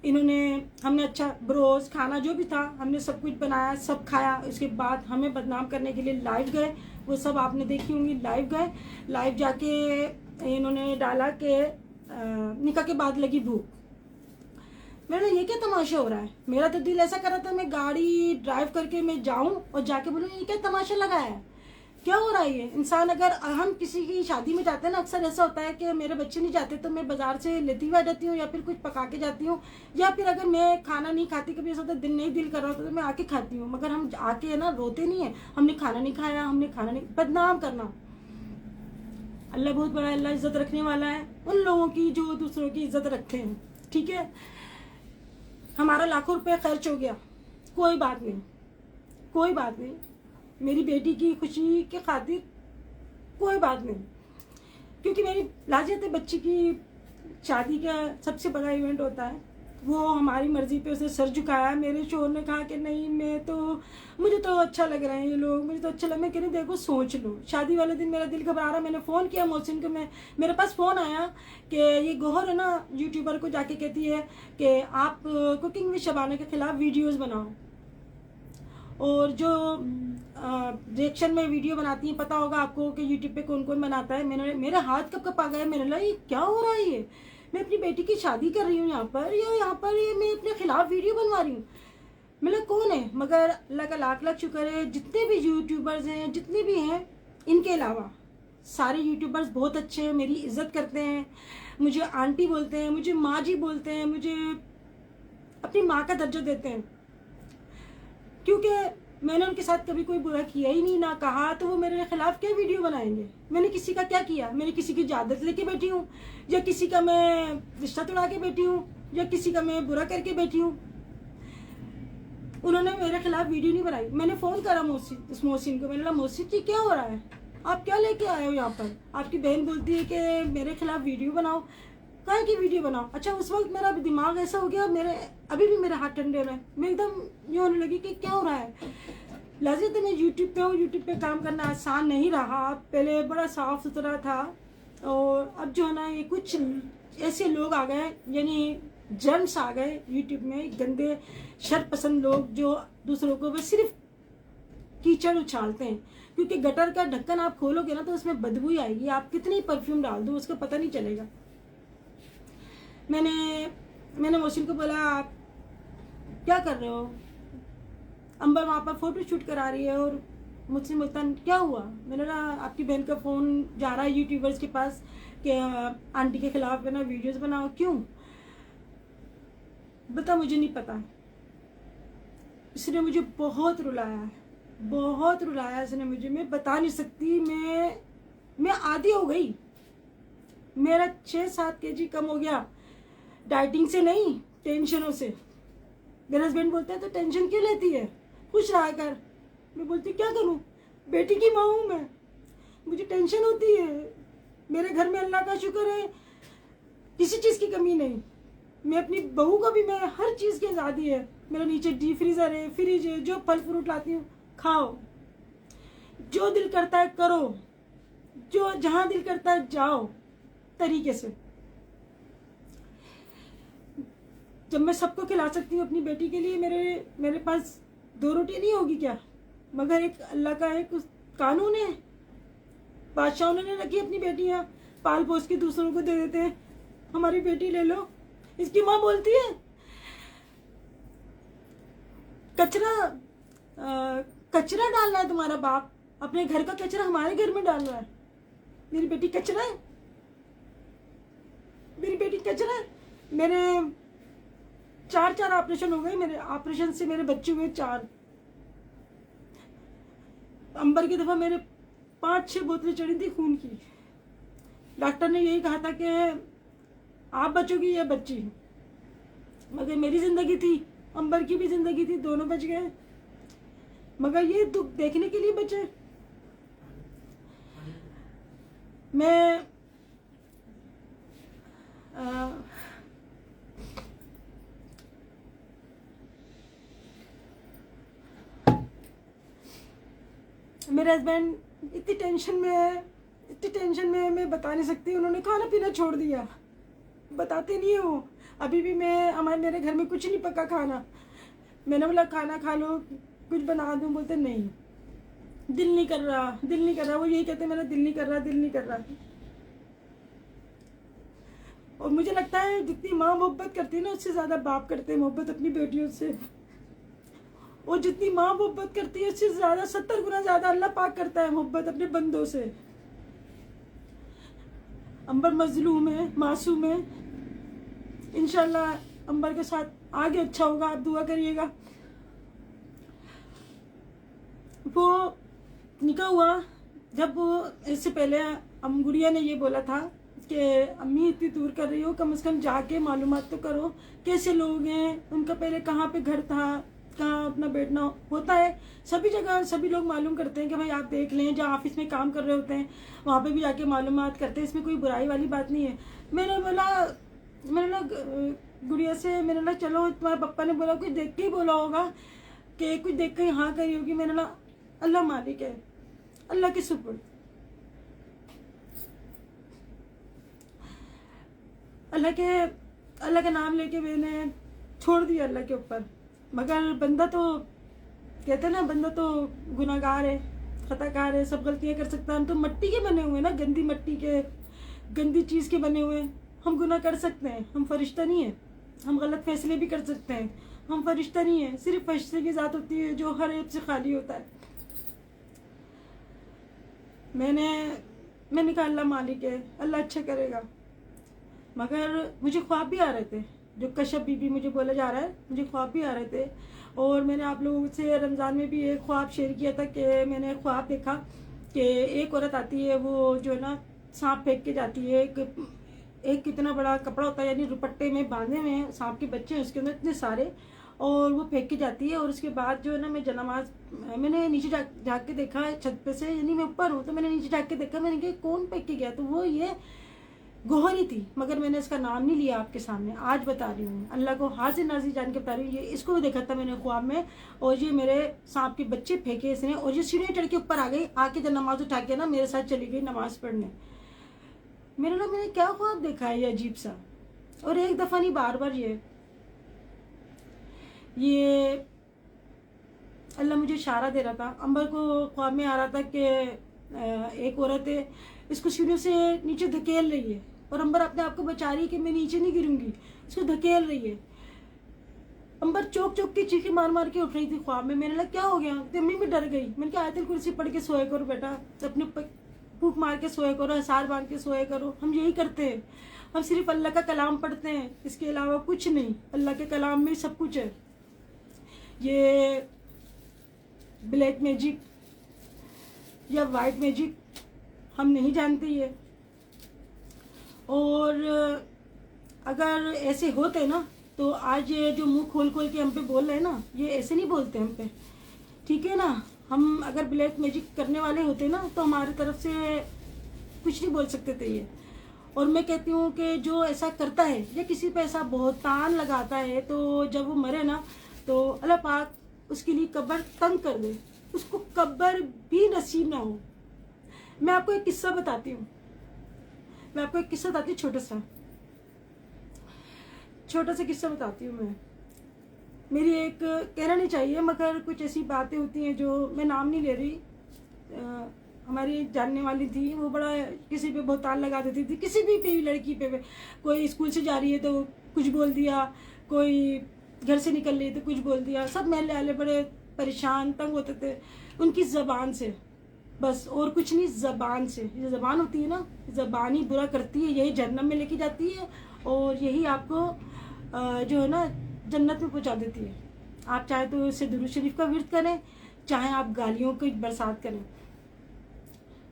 हमने अच्छा ब्रोस खाना जो भी था हमने सब कुछ बनाया, सब खाया। उसके बाद हमें बदनाम करने के लिए लाइव गए, वो सब आपने देखी होंगी। लाइव जाके इन्होंने डाला कि निकाह के बाद लगी भूख। मैंने ये क्या तमाशा हो रहा है? मेरा तो दिल ऐसा कर रहा था मैं गाड़ी ड्राइव करके मैं जाऊं और जाके बोलूं ये क्या तमाशा लगा है, क्या हो रहा है ये? इंसान अगर हम किसी की शादी में जाते हैं ना, अक्सर ऐसा होता है कि मेरे बच्चे नहीं जाते तो मैं बाजार से लेती हुआ जाती हूँ या फिर कुछ पका के जाती हूँ, या फिर अगर मैं खाना नहीं खाती, कभी ऐसा होता है दिल कर रहा होता तो मैं आके खाती हूँ। मगर हम आके है ना रोते नहीं है, हमने खाना नहीं खाया, हमने खाना नहीं। बदनाम करना, अल्लाह बहुत बड़ा, अल्लाह इज्जत रखने वाला है उन लोगों की जो दूसरों की इज्जत रखते हैं। ठीक है, हमारा लाखों रुपये खर्च हो गया, कोई बात नहीं, मेरी बेटी की खुशी के खातिर कोई बात नहीं, क्योंकि मेरी लाजत बच्ची की शादी का सबसे बड़ा इवेंट होता है। वो हमारी मर्जी पे उसने सर झुकाया। मेरे शोहर ने कहा कि नहीं मुझे तो अच्छा लग रहा है ये लोग, मुझे तो अच्छा लग। मैं कह रही देखो सोच लो, शादी वाले दिन मेरा दिल घबरा रहा। मैंने फ़ोन किया मोहसिन को, मेरे पास फ़ोन आया कि ये गोहर है ना यूट्यूबर को जाके कहती है कि आप कुकिंग विद शबाना के ख़िलाफ़ वीडियोज़ बनाओ, और जो रिएक्शन में वीडियो बनाती हैं, पता होगा आपको कि यूट्यूब पे कौन कौन बनाता है। मेरा हाथ कब आ गया, मैंने लगा ये क्या हो रहा है, ये मैं अपनी बेटी की शादी कर रही हूँ यहाँ पर ये मैं अपने खिलाफ वीडियो बनवा रही हूँ। मतलब कौन है? मगर अल्लाह का लाख लाख शुक्र है, जितने भी यूट्यूबर्स हैं, जितने भी हैं, इनके अलावा सारे यूट्यूबर्स बहुत अच्छे हैं, मेरी इज्जत करते हैं, मुझे आंटी बोलते हैं, मुझे माँ जी बोलते हैं, मुझे अपनी माँ का दर्जा देते हैं, क्योंकि मैंने उनके साथ कभी कोई बुरा किया ही नहीं, ना कहा, तो वो मेरे खिलाफ क्या वीडियो बनाएंगे। मैंने किसी का क्या किया? मैंने किसी की इजाज़त लेके बैठी हूँ, या किसी का मैं रिश्ता तोड़ा के बैठी हूँ, या किसी का मैं बुरा करके बैठी हूँ? उन्होंने मेरे खिलाफ वीडियो नहीं बनाई। मैंने फ़ोन करा मोहसिन को, मैंने कहा मोहसिन जी क्या हो रहा है, आप क्या लेके आए हो यहाँ पर? आपकी बहन बोलती है कि मेरे खिलाफ वीडियो बनाओ। कहाँ की वीडियो बनाओ? अच्छा, उस वक्त मेरा दिमाग ऐसा हो गया, अभी भी मेरे हाथ ठंडे हो रहे हैं, मैं एकदम ये होने लगी कि क्या हो रहा है। लाजिम मैं यूट्यूब पे हूँ, यूट्यूब पे काम करना आसान नहीं रहा। पहले बड़ा साफ सुथरा था, और अब जो है ना, ये कुछ ऐसे लोग आ गए, यानी जर्म्स आ गए यूट्यूब में, गंदे शर पसंद लोग, जो दूसरों को बस सिर्फ कीचड़ उछालते हैं। क्योंकि गटर का ढक्कन आप खोलोगे ना तो उसमें बदबू ही आएगी, आप कितनी परफ्यूम डाल दो उसका पता नहीं चलेगा। मैंने मोहसिन को बोला, आप क्या कर रहे हो? अंबर वहाँ पर फोटो शूट करा रही है, और मुझसे बोलता क्या हुआ? मैंने कहा आपकी बहन का फ़ोन जा रहा है यूट्यूबर्स के पास कि आंटी के खिलाफ है ना वीडियोस बनाओ। क्यों? बता, मुझे नहीं पता। इसने मुझे बहुत रुलाया है, बहुत रुलाया इसने मुझे, मैं बता नहीं सकती। मैं आदी हो गई। मेरा 6-7 kg कम हो गया, डाइटिंग से नहीं, टेंशनों से। मेरे हस्बैंड बोलते हैं तो टेंशन क्यों लेती है, खुश रहा कर। मैं बोलती क्या करूं, बेटी की माँ हूं मैं, मुझे टेंशन होती है। मेरे घर में अल्लाह का शुक्र है किसी चीज़ की कमी नहीं। मैं अपनी बहू को भी, मैं हर चीज़ की आज़ादी है। मेरा नीचे डीप फ्रीज़र है, फ्रिज है, जो फल फ्रूट लाती हूँ खाओ, जो दिल करता है करो, जो जहाँ दिल करता है जाओ, तरीके से। जब मैं सबको खिला सकती हूँ अपनी बेटी के लिए, मेरे पास 2 रोटी नहीं होगी क्या? मगर एक अल्लाह का एक कानून है, बादशाहों ने रखी अपनी बेटियां, पाल पोस के दूसरों को दे देते हैं। हमारी बेटी ले लो। इसकी माँ बोलती है कचरा डालना है तुम्हारा बाप, अपने घर का कचरा हमारे घर में डाल रहा है। मेरी बेटी कचरा है, मेरी बेटी कचरा है। मेरे 4 ऑपरेशन हो गए, मेरे ऑपरेशन से मेरे बच्चे हुए 4। अंबर की दफा मेरे 5-6 बोतलें चढ़ी थी खून की। डॉक्टर ने यही कहा था कि आप बचोगी या बच्ची, मगर मेरी जिंदगी थी, अंबर की भी जिंदगी थी, दोनों बच गए। मगर ये दुख देखने के लिए बचे। मैं मेरे हस्बैंड इतनी टेंशन में है, मैं बता नहीं सकती। उन्होंने खाना पीना छोड़ दिया, बताते नहीं हो। अभी भी मेरे घर में कुछ नहीं पका खाना। मैंने बोला खाना खा लो, कुछ बना दूं, बोलते नहीं, दिल नहीं कर रहा। वो यही कहते मेरा दिल नहीं कर रहा। और मुझे लगता है जितनी माँ मोहब्बत करती है ना, उससे ज़्यादा बाप करते हैं मोहब्बत अपनी बेटियों से। और जितनी माँ मोहब्बत करती है उससे ज़्यादा 70 गुना ज़्यादा अल्लाह पाक करता है मोहब्बत अपने बंदों से। अंबर मजलूम है, मासूम है। इंशाल्लाह अंबर के साथ आगे अच्छा होगा, आप दुआ करिएगा। वो निकाह हुआ, जब इससे पहले गुड़िया ने ये बोला था कि अम्मी इतनी दूर कर रही हो, कम से कम जाके मालूमात तो करो कैसे लोग हैं, उनका पहले कहाँ पे घर था, कहाँ अपना बैठना होता है। सभी जगह सभी लोग मालूम करते हैं कि भाई आप देख लें, जहाँ ऑफिस में काम कर रहे होते हैं वहाँ पे भी जाके मालूमात करते हैं, इसमें कोई बुराई वाली बात नहीं है। मैंने बोला गुड़िया से, मैंने बोला चलो, तुम्हारे पापा ने बोला कुछ देख के ही बोला होगा कि कुछ देख के हाँ करी होगी। मैंने बोला अल्लाह मालिक है, अल्लाह के सुपुर्द, अल्लाह का नाम लेके मैंने छोड़ दिया अल्लाह के ऊपर। मगर बंदा तो कहते हैं ना, बंदा तो गुनाहगार है, खताकार है, सब गलतियां कर सकता है। हम तो मिट्टी के बने हुए हैं ना, गंदी मिट्टी के, गंदी चीज़ के बने हुए हैं। हम गुनाह कर सकते हैं, हम फरिश्ता नहीं है। हम गलत फैसले भी कर सकते हैं, हम फरिश्ता नहीं है। सिर्फ फरिश्ते की ज़ात होती है जो हर ऐब से खाली होता है। मैंने कहा अल्लाह मालिक है, अल्लाह अच्छा करेगा। मगर मुझे ख्वाब भी आ रहे थे, जो कश्यप बीबी मुझे बोला जा रहा है, मुझे ख्वाब भी आ रहे थे। और मैंने आप लोगों से रमज़ान में भी एक ख्वाब शेयर किया था कि मैंने ख्वाब देखा कि एक औरत आती है, वो जो है ना सांप फेंक के जाती है। एक कितना बड़ा कपड़ा होता है, यानी दुपट्टे में बांधे हुए हैं सांप के बच्चे हैं उसके अंदर इतने सारे, और वो फेंक के जाती है। और उसके बाद जो है ना मैं जनामाज, मैंने नीचे जाके देखा छत पे से, यानी मैं ऊपर हूँ तो मैंने नीचे जाके देखा, मैंने कहा कौन फेंक के गया, तो वो ये गोहरी थी। मगर मैंने इसका नाम नहीं लिया आपके सामने, आज बता रही हूँ, अल्लाह को हाजिर नाजिर जान के बता रही हूँ। ये इसको भी देखा था मैंने ख्वाब में, और ये मेरे सांप के बच्चे फेंके इसने, और ये सीढ़ियाँ चढ़ के ऊपर आ गई, आके जब नमाज उठा के ना मेरे साथ चली गई नमाज पढ़ने। मैंने क्या ख्वाब देखा है ये अजीब सा। और एक दफ़ा नहीं, बार बार ये अल्लाह मुझे इशारा दे रहा था। अंबर को ख्वाब में आ रहा था कि एक औरत है, इसको सीढ़ियों से नीचे धकेल रही है, और अंबर अपने आप को बचा रही है कि मैं नीचे नहीं गिरूंगी, इसको धकेल रही है। अंबर चौक चौक की चीखें मार मार के उठ रही थी ख्वाब में। मैंने लगा क्या हो गया, तो अम्मी भी डर गई। मैंने कहा आयतुल कुर्सी पढ़ के सोए करो बेटा, अपने फूक मार के सोए करो, हसार बांध के सोए करो। हम यही करते हैं, हम सिर्फ अल्लाह का कलाम पढ़ते हैं, इसके अलावा कुछ नहीं। अल्लाह के कलाम में सब कुछ है। ये ब्लैक मैजिक या वाइट मैजिक हम नहीं जानते ये। और अगर ऐसे होते ना तो आज ये जो मुंह खोल खोल के हम पे बोल रहे हैं ना, ये ऐसे नहीं बोलते हम पे, ठीक है ना। हम अगर ब्लैक मैजिक करने वाले होते ना तो हमारी तरफ से कुछ नहीं बोल सकते थे ये। और मैं कहती हूँ कि जो ऐसा करता है या किसी पे ऐसा बहुतान लगाता है, तो जब वो मरे ना तो अल्लाह पाक उसके लिए कब्र तंग कर दे, उसको कब्र भी नसीब ना हो। मैं आपको एक किस्सा बताती हूँ, छोटा सा किस्सा बताती हूँ मैं। मेरी एक, कहना नहीं चाहिए मगर कुछ ऐसी बातें होती हैं जो, मैं नाम नहीं ले रही, हमारी जानने वाली थी, वो बड़ा किसी पे बहुतान लगा देती थी, किसी भी लड़की पे। कोई स्कूल से जा रही है तो कुछ बोल दिया, कोई घर से निकल रही है तो कुछ बोल दिया। सब महल्ले वाले बड़े परेशान तंग होते थे उनकी ज़बान से, बस और कुछ नहीं, ज़बान से। ये ज़बान होती है ना, ज़बान ही बुरा करती है, यही जहन्नम में लेके जाती है, और यही आपको जो है ना जन्नत में पहुंचा देती है। आप चाहे तो इससे दुरूद शरीफ का विर्द करें, चाहे आप गालियों की बरसात करें।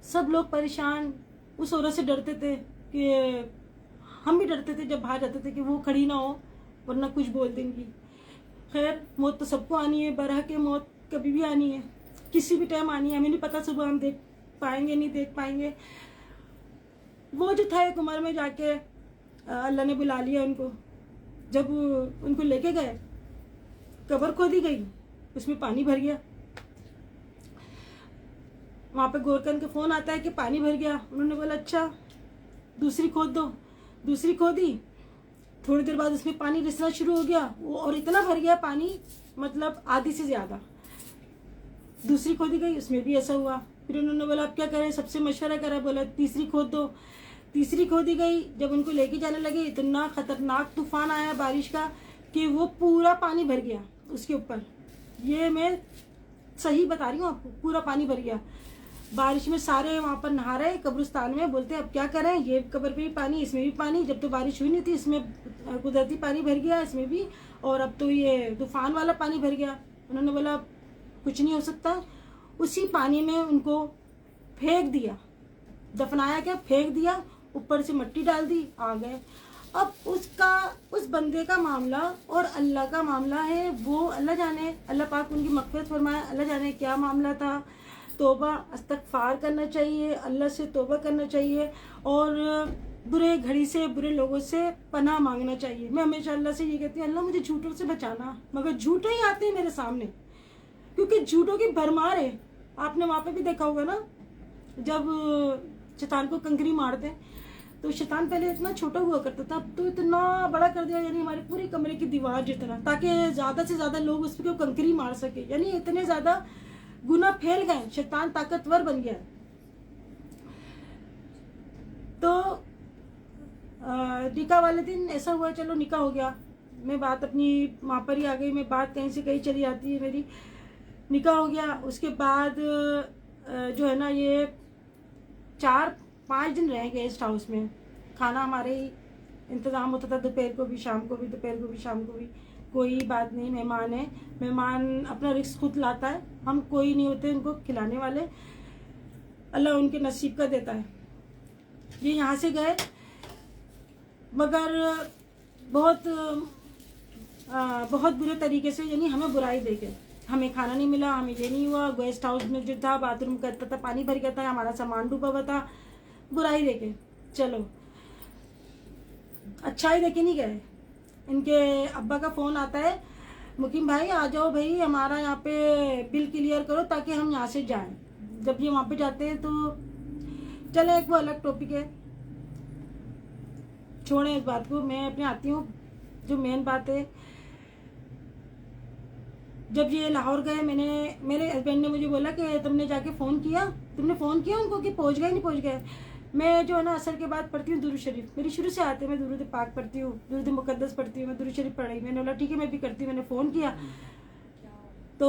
सब लोग परेशान उस औरत से डरते थे कि हम भी डरते थे जब बाहर जाते थे कि वो खड़ी ना हो वरना कुछ बोल देंगी। खैर मौत तो सबको आनी है, बरह के मौत कभी भी आनी है, किसी भी टाइम आनी है, हमें नहीं पता सुबह हम देख पाएंगे नहीं देख पाएंगे। वो जो था एक उम्र में जाके अल्लाह ने बुला लिया उनको। जब उनको लेके गए, कब्र खोदी गई, उसमें पानी भर गया। वहाँ पे गोरकन का फ़ोन आता है कि पानी भर गया। उन्होंने बोला अच्छा दूसरी खोद दो, दूसरी खोदी, थोड़ी देर बाद उसमें पानी रिसना शुरू हो गया, वो और इतना भर गया पानी, मतलब आधी से ज़्यादा। दूसरी खोदी गई, उसमें भी ऐसा हुआ। फिर उन्होंने बोला अब क्या करें, सबसे मशवरा करा, बोला तीसरी खोद दो। तीसरी खोदी गई, जब उनको लेके जाने लगे इतना खतरनाक तूफान आया बारिश का कि वो पूरा पानी भर गया उसके ऊपर। ये मैं सही बता रही हूँ आपको, पूरा पानी भर गया बारिश में। सारे वहाँ पर नहा रहे कब्रिस्तान में, बोलते अब क्या करें, ये कब्र पे भी पानी, इसमें भी पानी। जब तो बारिश हुई नहीं थी, इसमें कुदरती पानी भर गया, इसमें भी, और अब तो ये तूफान वाला पानी भर गया। उन्होंने बोला कुछ नहीं हो सकता। उसी पानी में उनको फेंक दिया, दफनाया क्या, फेंक दिया, ऊपर से मिट्टी डाल दी, आ गए। अब उस बंदे का मामला और अल्लाह का मामला है, वो अल्लाह जाने, अल्लाह पाक उनकी मग़फ़िरत फरमाए, अल्लाह जाने क्या मामला था। तौबा इस्तग़फ़ार करना चाहिए, अल्लाह से तौबा करना चाहिए, और बुरे घड़ी से, बुरे लोगों से पनाह मांगना चाहिए। मैं हमेशा अल्लाह से ये कहती हूँ अल्लाह मुझे झूठों से बचाना, मगर झूठे ही आते हैं मेरे सामने, क्योंकि झूठों की भरमार है। आपने वहाँ पे भी देखा होगा ना, जब शैतान को कंकरी मारते हैं तो शैतान पहले इतना छोटा हुआ करता था, अब तो इतना बड़ा कर दिया, यानी हमारे पूरे कमरे की दीवार जितना, ताकि ज़्यादा से ज़्यादा लोग उस पर कंकरी मार सके। यानी इतने ज़्यादा गुना फैल गए, शैतान ताकतवर बन गया। तो निकाह वाले दिन ऐसा हुआ, चलो निकाह हो गया, मैं बात अपनी माँ पर ही आ गई, मैं बात कहीं से कहीं चली जाती है मेरी। निकाह हो गया, उसके बाद जो है ना ये 5 दिन रहे गेस्ट हाउस में। खाना हमारे ही इंतज़ाम होता था, दोपहर को भी, शाम को भी, दोपहर को भी, शाम को भी। कोई बात नहीं, मेहमान है, मेहमान अपना रिस्क खुद लाता है, हम कोई नहीं होते उनको खिलाने वाले, अल्लाह उनके नसीब का देता है। ये यहाँ से गए मगर बहुत बुरे तरीके से, यानी हमें बुराई देके, हमें खाना नहीं मिला, हमें ये नहीं हुआ, गेस्ट हाउस में जो था बाथरूम करता था पानी भर गया था, हमारा सामान डूबा हुआ था, बुराई देके। चलो अच्छाई देके नहीं गए। इनके अब्बा का फ़ोन आता है, मुकीम भाई आ जाओ भाई, हमारा यहाँ पे बिल क्लियर करो ताकि हम यहाँ से जाएं। जब ये वहाँ पे जाते हैं तो चले, एक वो अलग टॉपिक है, छोड़ें इस बात को, मैं अपने आती हूँ। जो मेन बात है, जब ये लाहौर गए, मेरे हस्बैंड ने मुझे बोला कि तुमने जाके फ़ोन किया उनको कि पहुँच गए नहीं पहुँच गए। मैं जो है ना असर के बाद पढ़ती हूँ दुरूद शरीफ, मेरी शुरू से आते हैं, मैं दुरूद पाक पढ़ती हूँ, दुरूद मुकद्दस पढ़ती हूँ, मैं दुरूद शरीफ पढ़ी। मैंने बोला ठीक है मैं भी करती हूँ। मैंने फ़ोन किया तो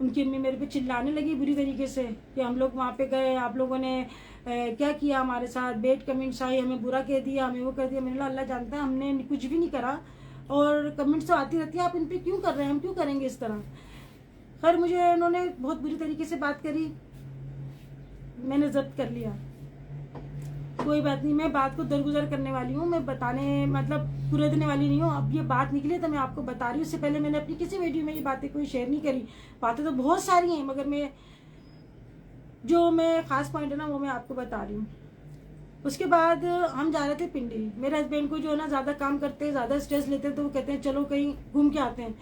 उनकी अम्मी मेरे पे चिल्लाने लगी बुरी तरीके से कि हम लोग वहाँ पे गए, आप लोगों ने क्या किया हमारे साथ, बेड कमेंट्स आई, हमें बुरा कह दिया, हमें वो कह दिया। मैंने बोला अल्लाह जानता है हमने कुछ भी नहीं करा, और कमेंट्स तो आती रहती है, आप इन पर क्यों कर रहे हैं, हम क्यों करेंगे इस तरह। खैर मुझे उन्होंने बहुत बुरी तरीके से बात करी, मैंने जब्त कर लिया। कोई बात नहीं, मैं बात को दरगुजर करने वाली हूँ, मैं बताने मतलब पूरे देने वाली नहीं हूँ। अब ये बात निकली तो मैं आपको बता रही हूँ, उससे पहले मैंने अपनी किसी वीडियो में ये बातें कोई शेयर नहीं करी। बातें तो बहुत सारी हैं मगर मैं खास पॉइंट है ना वो मैं आपको बता रही हूँ। उसके बाद हम जा रहे थे पिंडी। मेरे हस्बैंड को जो है ना ज़्यादा काम करते हैं, ज़्यादा स्ट्रेस लेते हैं, तो वो कहते हैं चलो कहीं घूम के आते हैं,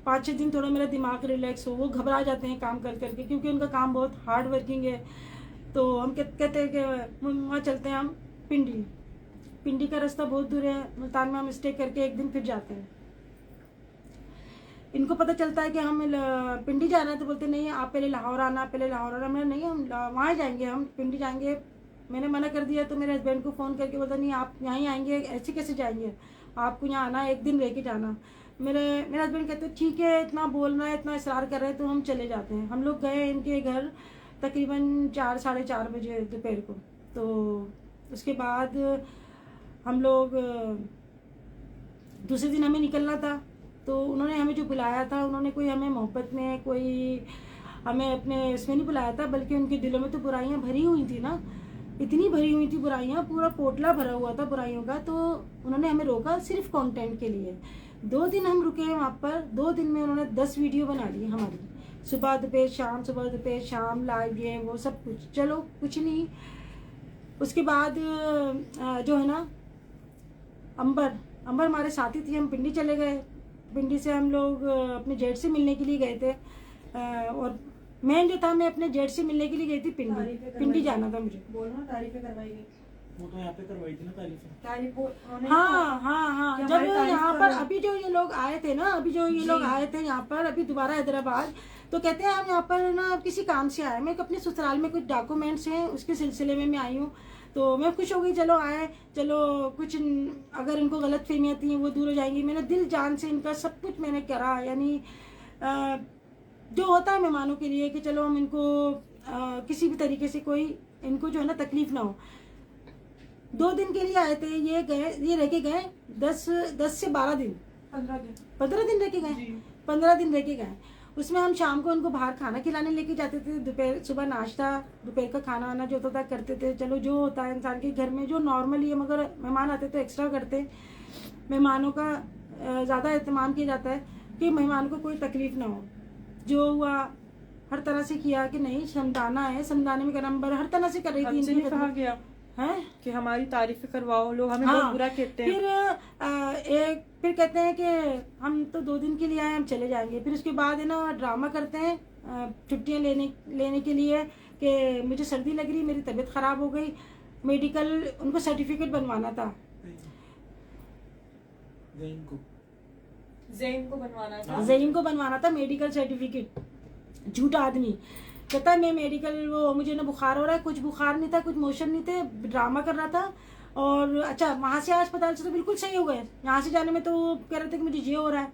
5-6 दिन थोड़ा मेरा दिमाग रिलैक्स हो। वो घबरा जाते हैं काम कर करके, क्योंकि उनका काम बहुत हार्ड वर्किंग है। तो हम कहते हैं कि वहाँ चलते हैं हम पिंडी का रास्ता बहुत दूर है, मुल्तान में हम स्टे करके एक दिन फिर जाते हैं। इनको पता चलता है कि हम पिंडी जा रहे हैं तो बोलते नहीं आप पहले लाहौर आना, पहले लाहौर आना। मैंने नहीं, हम वहाँ जाएंगे, हम पिंडी जाएंगे। मैंने मना कर दिया तो मेरे हस्बैंड को फ़ोन करके बोलता नहीं आप यहाँ ही आएंगे, ऐसे कैसे जाएंगे, आपको यहाँ आना, एक दिन रह के जाना। मेरे हस्बैंड कहते ठीक है, इतना बोल रहा है, इतना इसरार कर रहे हैं तो हम चले जाते हैं। हम लोग गए इनके घर तकरीबन 4-4:30 बजे दोपहर को। तो उसके बाद हम लोग दूसरे दिन हमें निकलना था, तो उन्होंने हमें जो बुलाया था, उन्होंने कोई हमें मोहब्बत में, कोई हमें अपने इसमें नहीं बुलाया था, बल्कि उनके दिलों में तो बुराइयां भरी हुई थी ना, इतनी भरी हुई थी बुराइयां, पूरा पोटला भरा हुआ था बुराइयों का। तो उन्होंने हमें रोका सिर्फ कंटेंट के लिए। 2 दिन हम रुके वहाँ पर। 2 दिन में उन्होंने 10 वीडियो बना ली हमारी, सुबह दोपहर शाम, सुबह दोपहर शाम, लाइव ये वो सब कुछ। चलो कुछ नहीं। उसके बाद जो है ना अंबर हमारे साथी थी, हम पिंडी चले गए। पिंडी से हम लोग अपने जेठ से मिलने के लिए गए थे, और मेन जो था मैं अपने जेठ से मिलने के लिए गई थी पिंडी जाना था मुझे। बोलो तारीफें करवाई गई, वो तो यहाँ पे करवाई थी ना तारीफें। हाँ जब यहाँ पर अभी जो ये लोग आए थे ना, यहाँ पर अभी दोबारा हैदराबाद, तो कहते हैं हम यहाँ पर ना किसी काम से आए। मैं अपने ससुराल में कुछ डॉक्यूमेंट्स हैं, उसके सिलसिले में मैं आई हूँ। तो मैं खुश हो गई, चलो आए, चलो कुछ अगर इनको गलत फहमियाँ थी वो दूर हो जाएंगी। मैंने दिल जान से इनका सब कुछ मैंने करा, यानी जो होता है मेहमानों के लिए कि चलो हम इनको किसी भी तरीके से कोई इनको जो है ना तकलीफ ना हो। 2 दिन के लिए आए थे, ये रह के गए 10 से 12 दिन, 15 दिन रह के गए, 15 दिन रह के गए। उसमें हम शाम को उनको बाहर खाना खिलाने लेके जाते थे, दोपहर सुबह नाश्ता, दोपहर का खाना आना जो होता था करते थे। चलो जो होता है इंसान के घर में जो नॉर्मली है, मगर मेहमान आते तो एक्स्ट्रा करते। मेहमानों का ज़्यादा एहतमाम किया जाता है कि मेहमान को कोई तकलीफ ना हो। जो हुआ हर तरह से किया कि नहीं समझाना है, समझाने में नंबर हर तरह से कर रही थी। इनकी कहा गया है कि हमारी तारीफें करवाओ, लोग हमें बहुत बुरा कहते हैं। फिर कहते हैं कि हम तो 2 दिन के लिए आए, हम चले जाएंगे। फिर उसके बाद है ना ड्रामा करते हैं छुट्टियां लेने के लिए कि मुझे सर्दी लग रही, मेरी तबीयत ख़राब हो गई, मेडिकल उनको सर्टिफिकेट बनवाना था, ज़हीन को बनवाना था मेडिकल सर्टिफिकेट। झूठा आदमी कहता है मैं मेडिकल, वो मुझे ना बुखार हो रहा है, कुछ बुखार नहीं था, कुछ मोशन नहीं थे, ड्रामा कर रहा था। और अच्छा वहाँ से अस्पताल से तो बिल्कुल सही हो गए, यहाँ से जाने में तो कह रहे थे कि मुझे ये हो रहा है।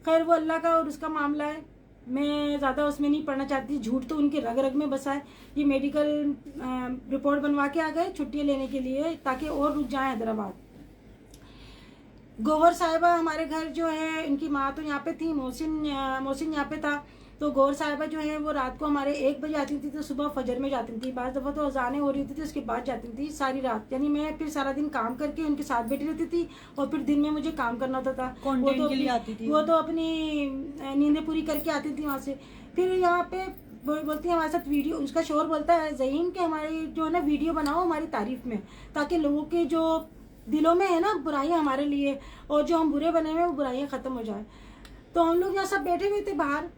खैर वो अल्लाह का और उसका मामला है। मैं ज़्यादा उसमें नहीं पढ़ना चाहती, झूठ तो उनके रग रग में बसा है। ये मेडिकल रिपोर्ट बनवा के आ गए छुट्टियाँ लेने के लिए ताकि और रुक जाए हैदराबाद। गौहर साहिबा हमारे घर जो है, इनकी माँ तो यहाँ पे थी, मोहसिन यहाँ पे था। तो गौहर साहिबा जो है वो रात को हमारे 1 बजे आती थी, तो सुबह फजर में जाती थी। बाज़ दफ़ा तो अजानें हो रही होती थी, उसके बाद जाती थी सारी रात। यानी मैं फिर सारा दिन काम करके उनके साथ बैठी रहती थी और फिर दिन में मुझे काम करना होता था। कंटेंट के लिए आती थी, वो तो अपनी नींदें पूरी करके आती थी वहाँ से। फिर यहाँ पे बोलती है हमारे साथ वीडियो, उसका शोर बोलता है ज़हीन के हमारी जो है ना वीडियो बनाओ हमारी तारीफ में, ताकि लोगों के जो दिलों में है ना बुराइयाँ हमारे लिए, और जो हम बुरे बने हुए वो बुराइयाँ ख़त्म हो जाए। तो हम लोग यहाँ सब बैठे हुए थे बाहर,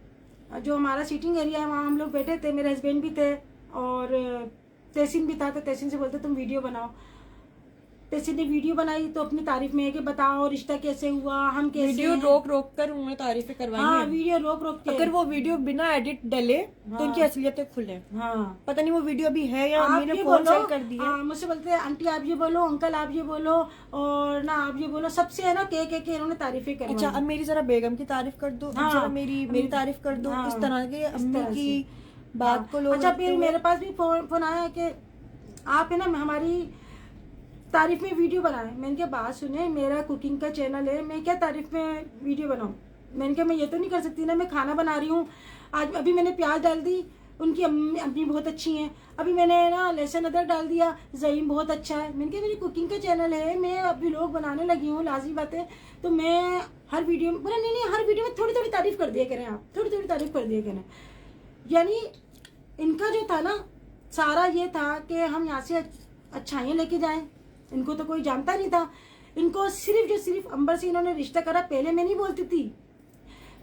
जो हमारा सीटिंग एरिया है वहाँ हम लोग बैठे थे। मेरे हस्बैंड भी थे और तहसीन भी था। तो तहसीन से बोलते तुम वीडियो बनाओ। तहसीन ने वीडियो बनाई तो अपनी तारीफ में है कि बताओ रिश्ता कैसे हुआ, हम कैसे। वीडियो रोक रोक कर उन्हें तारीफें करवाई। हाँ, वीडियो रोक रोक के। अगर वो वीडियो बिना एडिट डले तो उनकी असलियतें खुले। हाँ, पता नहीं वो वीडियो अभी है या मैंने फोन सेट कर दी है। मुझसे बोलते हैं आंटी आप ये बोलो, अंकल आप ये बोलो, और ना आप ये बोलो, सबसे है ना के इन्होंने तारीफें करवाई। अच्छा, अब मेरी जरा बेगम की तारीफ कर दो, जरा मेरी तारीफ कर दो। इस तरह के अम्मी की बात को लोग। अच्छा, फिर मेरे पास भी फोन आया कि आप है ना हमारी तारीफ में वीडियो बनाए। मैंने क्या बात सुने, मेरा कुकिंग का चैनल है, मैं क्या तारीफ में वीडियो बनाऊं। मैंने कहा मैं ये तो नहीं कर सकती ना, मैं खाना बना रही हूँ। आज अभी मैंने प्याज डाल दी, उनकी अम्मी बहुत अच्छी हैं। अभी मैंने ना लहसुन अदरक डाल दिया, ज़हीन बहुत अच्छा है। मैंने कहा मेरी कुकिंग का चैनल है, मैं अभी लोग बनाने लगी हूँ, लाज़मी बात है। तो मैं हर वीडियो में बोला नहीं हर वीडियो में थोड़ी थोड़ी तारीफ कर दिया करें, आप थोड़ी थोड़ी तारीफ कर दिया करें। यानी इनका जो था ना सारा ये था कि हम यहाँ से अच्छाइयाँ लेके जाएं। इनको तो कोई जानता नहीं था। इनको सिर्फ अंबर से इन्होंने रिश्ता करा। पहले मैं नहीं बोलती थी,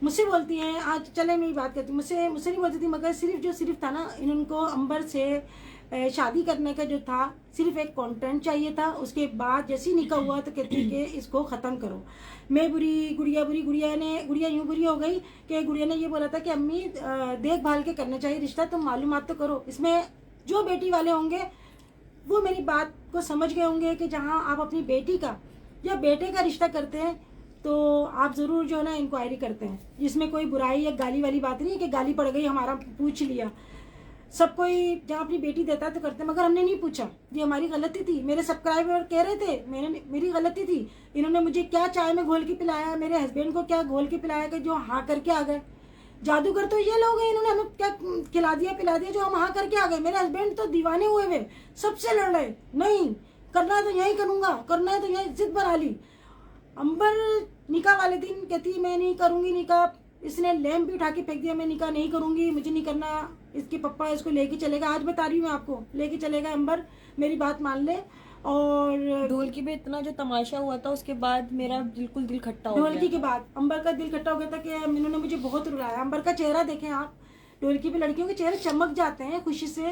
मुझसे बोलती हैं आज, चले मेरी बात करती हूँ, मुझसे नहीं बोलती थी, मगर सिर्फ था ना इनको अंबर से शादी करने का जो था, सिर्फ एक कंटेंट चाहिए था। उसके बाद जैसे ही निकाह हुआ तो कहती कि इसको ख़त्म करो। मैं बुरी, गुड़िया बुरी, गुड़िया यूँ बुरी हो गई कि गुड़िया ने ये बोला था कि अम्मी देखभाल के करना चाहिए रिश्ता, तुम मालूमात तो करो। इसमें जो बेटी वाले होंगे वो मेरी बात को समझ गए होंगे कि जहाँ आप अपनी बेटी का या बेटे का रिश्ता करते हैं तो आप ज़रूर जो है ना इंक्वायरी करते हैं। इसमें कोई बुराई या गाली वाली बात नहीं है कि गाली पड़ गई हमारा पूछ लिया। सब कोई जहाँ अपनी बेटी देता है तो करते हैं, मगर हमने नहीं पूछा, ये हमारी गलती थी। मेरे सब्सक्राइबर कह रहे थे मेरी गलती थी। इन्होंने मुझे क्या चाय में घोल के पिलाया, मेरे हस्बैंड को क्या घोल के पिलाया कि जो हाँ करके आ गए। जादूगर तो ये लोग हैं, इन्होंने हमें क्या खिला दिया पिला दिया जो हम हाँ करके आ गए। मेरे हस्बैंड तो दीवाने हुए हुए, सबसे लड़ रहे, नहीं करना है तो यही करूँगा, करना है तो यही, जिद बना ली। अंबर निकाह वाले दिन कहती मैं नहीं करूँगी निकाह, इसने लैम्प भी उठा के फेंक दिया, मैं निकाह नहीं करूँगी, मुझे नहीं करना, इसके पप्पा इसको लेके चलेगा। आज बता रही हूँ मैं आपको, लेके चलेगा अंबर, मेरी बात मान ले। और ढोलकी में इतना जो तमाशा हुआ था उसके बाद मेरा बिल्कुल दिल खट्टा हो गया। ढोलकी के बाद अंबर का दिल खट्टा हो गया था कि इन्होंने मुझे बहुत रुलाया। अंबर का चेहरा देखें आप, ढोलकी पे लड़कियों के चेहरे चमक जाते हैं खुशी से।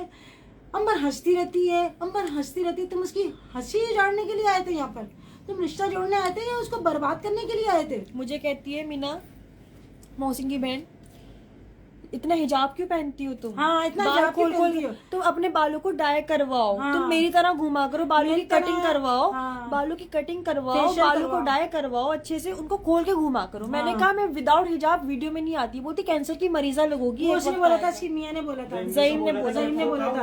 अंबर हंसती रहती है, अंबर हंसती रहती है। तुम उसकी हंसी जोड़ने के लिए आए थे यहाँ पर, तुम रिश्ता जोड़ने आए थे या उसको बर्बाद करने के लिए आए थे? मुझे कहती है मीना, मोहसिन की बहन, इतना हिजाब क्यों पहनती हो तुम? हाँ, इतना हिजाब क्यों पहनती हो? तुम अपने बालों को डाई करवाओ। हाँ, तुम मेरी तरह घुमा करो, बालों की कटिंग करवाओ। हाँ, बालों की कटिंग करवाओ, बालों को डाई करवाओ, अच्छे से उनको खोल के घुमा करो। मैंने कहा मैं विदाउट हिजाब वीडियो में नहीं आती। बोलती कैंसर की मरीजा लोगों की। उसने बोला था, इसकी मियां ने बोला था, ज़हीन ने बोला था।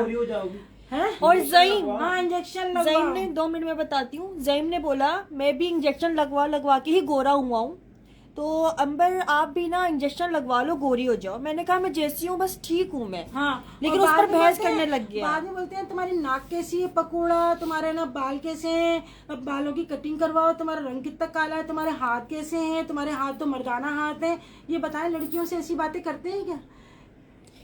और इंजेक्शन ज़हीन ने 2 मिनट में बताती हूँ। ज़हीन ने बोला मैं भी इंजेक्शन लगवा के ही गोरा हुआ हूँ, तो अंबर आप भी ना इंजेक्शन लगवा लो, गोरी हो जाओ। मैंने कहा मैं जैसी हूँ बस ठीक हूँ मैं। हाँ, लेकिन उस पर बहस करने लग गया। बाद में बोलते हैं तुम्हारी नाक कैसी है पकोड़ा, तुम्हारे ना बाल कैसे हैं, अब बालों की कटिंग करवाओ, तुम्हारा रंग कितना काला है, तुम्हारे हाथ कैसे हैं, तुम्हारे हाथ तो मर्दाना हाथ है। ये बताएं लड़कियों से ऐसी बातें करते हैं क्या?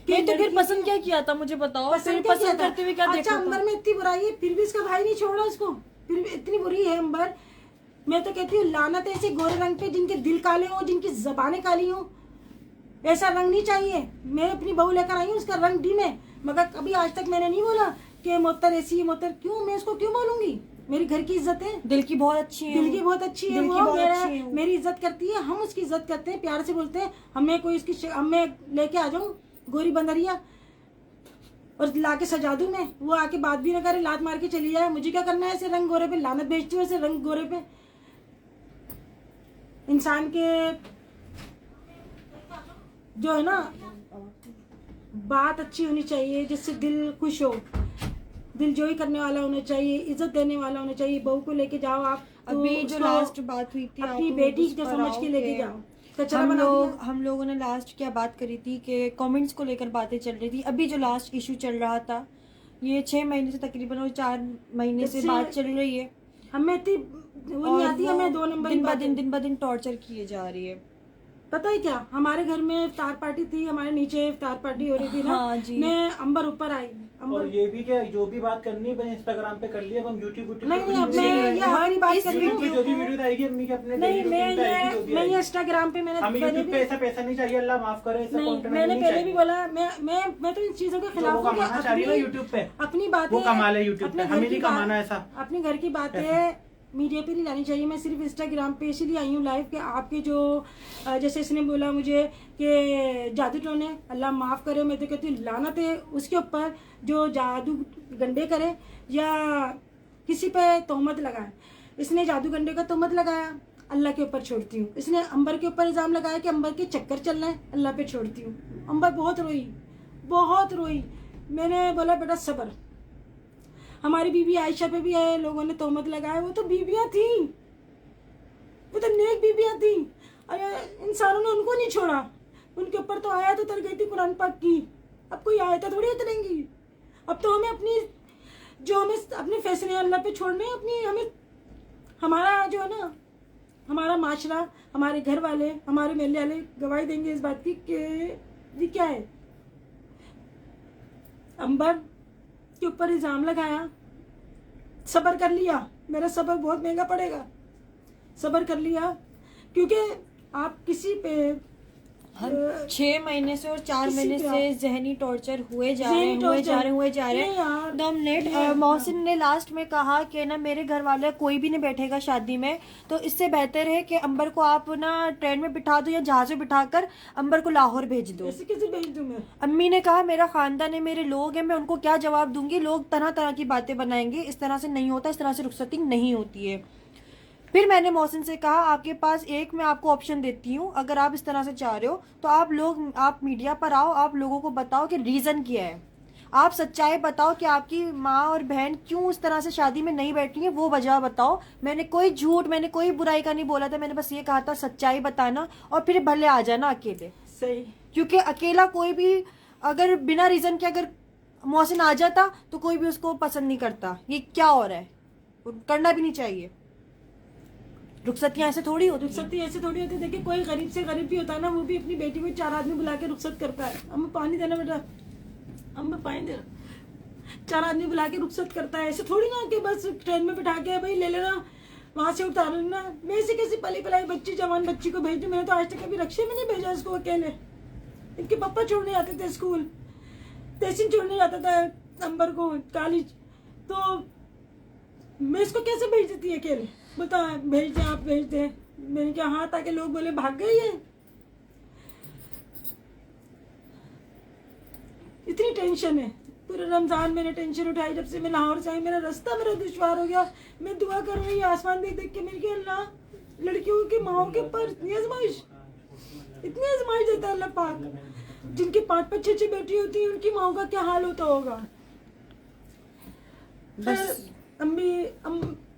ये तो फिर पसंद क्या किया था मुझे बताओ। पसंद करते हुए क्या देखा? अच्छा, अंबर में इतनी बुराई है फिर भी इसका भाई नहीं छोड़ा इसको, फिर भी इतनी बुरी है अंबर। मैं तो कहती हूँ लानत है ऐसे गोरे रंग पे जिनके दिल काले हो, जिनकी जबानें काली हो। ऐसा रंग नहीं चाहिए। मैं अपनी बहू लेकर आई हूँ, उसका रंग डिम है, मगर कभी आज तक मैंने नहीं बोला कि मोहतर ऐसी है मोहतर। क्यों मैं इसको क्यों बोलूंगी? मेरी घर की इज्जत है, दिल की बहुत अच्छी है, दिल की बहुत अच्छी है वो, मेरी इज्जत करती है, हम उसकी इज्जत करते हैं, प्यार से बोलते हैं। हमें कोई उसकी हमें लेके आ जाऊं गोरी बंदरिया और लाके सजा दूं मैं, वो आके बात भी ना करे, लात मार के चली जाए। मुझे क्या करना है ऐसे रंग गोरे पे? लानत भेजती हूँ ऐसे रंग गोरे पे। इंसान के जो है ना बात अच्छी होनी चाहिए, जिससे दिल खुश हो, दिल जोई करने वाला होना चाहिए, इज्जत देने वाला होना चाहिए। बहू को लेके जाओ आप तो अभी जो उसको लास्ट बात हुई थी अपनी आप बेटी उस जो पर समझ आओ के लेके कि जाओ। कचरा बना दिया। हम लोगों ने लास्ट क्या बात करी थी कि कमेंट्स को लेकर बातें चल रही थी। अभी जो लास्ट इशू चल रहा था, ये 6 महीने से तकरीबन और 4 महीने से इससे बात चल रही है हमें इतनी वो नहीं और आती, वो हमें 2 नंबर की बातें। दिन ब दिन टॉर्चर किए जा रही है। पता है क्या, हमारे घर में इफ्तार पार्टी थी, हमारे नीचे इफ्तार पार्टी हो रही थी ना। हाँ जी। मैं अंबर ऊपर आई, और ये भी क्या, जो भी बात करनी है इंस्टाग्राम पे कर लिया, अब हम यूट्यूब नहीं अब मैं ये हमारी बात कर रही हूँ। जो भी वीडियो आएगी अम्मी के अपने नहीं daily मैं routine पे आएगी, जो भी ये आएगी। इंस्टाग्राम पे मैंने हमें पहले यूट्यूब पे भी ऐसा पैसा नहीं चाहिए, अल्लाह माफ करे, ऐसा नहीं, कंटेंट मैंने नहीं पहले चाहिए। भी बोला, मैं तो इन चीजों के जो खिलाफ वो हूँ कि कमाना चाह रही है ना यूट्यूब पे, अपनी बातें वो कमा ले यूट्यूब अपने पे, घर हमें की नहीं बात- कमाना ऐसा। अपने घर की बातें मीडिया पे नहीं लानी चाहिए। मैं सिर्फ इंस्टाग्राम पे इसीलिए आई हूँ लाइव, कि आपके जो जैसे इसने बोला मुझे कि जादू टोने, अल्लाह माफ़ करे, मैं तो कहती हूँ लानत है उसके ऊपर जो जादू गंडे करे या किसी पे तोहमत लगाए। इसने जादू गंडे का तोहमत लगाया, अल्लाह के ऊपर छोड़ती हूँ। इसने अंबर के ऊपर इल्ज़ाम लगाया कि अंबर के चक्कर चल रहे हैं, अल्लाह पे छोड़ती हूँ। अंबर बहुत रोई, बहुत रोई। मैंने बोला बेटा सब्र। हमारी बीबी आयशा पे भी है लोगों ने तोहमत लगाया, वो तो बीबियाँ थी, वो तो नेक बीबियाँ थी। अरे इंसानों ने उनको नहीं छोड़ा, उनके ऊपर तो आयत उतर गई थी कुरान पाक की। अब कोई आयत थोड़ी उतरेंगी। अब तो हमें अपनी जो हमें अपने फैसले अल्लाह पे छोड़ने हैं, अपनी हमें हमारा जो है ना, हमारा माशरा, हमारे घर वाले, हमारे मेले वाले गवाही देंगे इस बात की कि ये क्या है। अंबर के ऊपर इल्जाम लगाया, सब्र कर लिया। मेरा सब्र बहुत महंगा पड़ेगा, सब्र कर लिया, क्योंकि आप किसी पे 6 महीने से और 4 किसी महीने पे से जहनी टॉर्चर हुए जा रहे जहनी हैं, टॉर्चर। हुए जा रहे नहीं यार, हैं। 2 मिनट, ये- मोहसिन ने लास्ट में कहा कि ना मेरे घर वाले कोई भी नहीं बैठेगा शादी में, तो इससे बेहतर है कि अंबर को आप ना ट्रेन में बिठा दो या जहाज में बिठाकर अंबर को लाहौर भेज दो। ऐसे कैसे भेज दूं मैं? अम्मी ने कहा मेरा खानदान है, मेरे लोग हैं, मैं उनको क्या जवाब दूंगी, लोग तरह तरह की बातें बनाएंगे, इस तरह से नहीं होता, इस तरह से रुखसती नहीं होती है। फिर मैंने मोहसिन से कहा आपके पास एक मैं आपको ऑप्शन देती हूँ, अगर आप इस तरह से चाह रहे हो तो आप मीडिया पर आओ, आप लोगों को बताओ कि रीज़न क्या है, आप सच्चाई बताओ कि आपकी माँ और बहन क्यों उस तरह से शादी में नहीं बैठी है, वो वजह बताओ। मैंने कोई झूठ, मैंने कोई बुराई का नहीं बोला था, मैंने बस ये कहा था सच्चाई बताना, और फिर भले आ जाना अकेले। सही, क्योंकि अकेला कोई भी अगर बिना रीज़न के अगर मोहसिन आ जाता तो कोई भी उसको पसंद नहीं करता। ये क्या हो रहा है, करना भी नहीं चाहिए। रुखसतियाँ ऐसे थोड़ी होती। रुखसती ऐसे थोड़ी होती है। देखिए कोई गरीब से गरीब भी होता है ना, वो भी अपनी बेटी को 4 आदमी बुला के रुखसत करता है। हमें पानी देना बेटा, हमें पानी देना, 4 आदमी बुला के रुखसत करता है। ऐसे थोड़ी ना कि बस ट्रेन में बिठा के भाई ले लेना, वहां से उतार लेना। मैं ऐसे कैसी पली पलाई बच्ची, जवान बच्ची को भेज दूं? मैंने तो आज तक कभी रक्षे में नहीं भेजा इसको अकेले। इनके पापा छोड़ने जाते थे स्कूल, तहसीन छोड़ने जाता था अंबर को कॉलेज, तो मैं इसको कैसे भेज देती है अकेले? बता, भेज दे, आप भेज दे। मैंने क्या हाँ, ताकि लोग बोले भाग गई है। इतनी टेंशन है, पूरे रमजान मैंने टेंशन उठाई। जब से मैं लाहौर से आई, मेरा रास्ता मेरा दुश्वार हो गया। मैं दुआ कर रही हूँ आसमान देख देख के, मेरे के अल्लाह लड़कियों की माओ के ऊपर इतनी आजमाइश देता है अल्लाह पाक। जिनकी 5-5 6-6 बेटी होती है, उनकी माओ का क्या हाल होता होगा। बस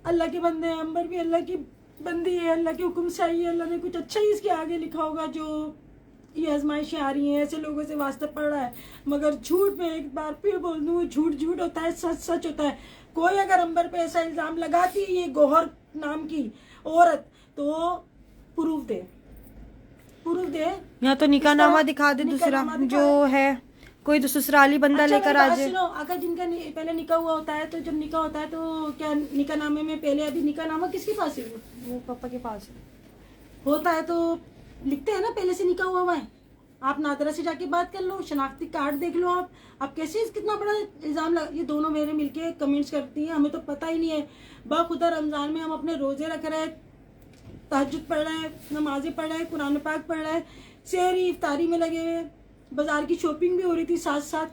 अल्लाह के बंदे हैं, अंबर भी अल्लाह की बंदी है, अल्लाह के हुक्म से आई है। अल्लाह ने कुछ अच्छा ही इसके आगे लिखा होगा। जो ये आजमाइशें आ रही हैं, ऐसे लोगों से वास्ता पड़ रहा है। मगर झूठ में एक बार फिर बोल दूँ, झूठ झूठ होता है, सच सच होता है। कोई अगर अंबर पे ऐसा इल्ज़ाम लगाती है ये गौहर नाम की औरत, तो प्रूफ दे या तो निकाहनामा इसका दिखा दे, दूसरा निकाहनामा जो है कोई तो ससुराली बंदा अच्छा, लेकर मेरी आ बात जाए। सुनो, अगर जिनका पहले निकाह हुआ होता है, तो जब निकाह होता है तो क्या निकाहनामे में पहले अभी निकाहनामा किसके पास है? वो पापा के पास है। होता है तो लिखते हैं ना पहले से निकाह हुआ है। आप नादरा से जाके बात कर लो, शनाख्ती कार्ड देख लो। आप कैसे कितना बड़ा इल्ज़ाम ये दोनों मेरे मिलके कमेंट्स करती हैं, हमें तो पता ही नहीं है। बाखुदा रमज़ान में हम अपने रोज़े रख रहे हैं, तहज्जुद पढ़ रहे हैं, नमाजें पढ़ रहे हैं, कुरान पाक पढ़ रहे हैं, सहरी इफ्तारी में लगे हुए, बाजार की शॉपिंग भी हो रही थी साथ साथ,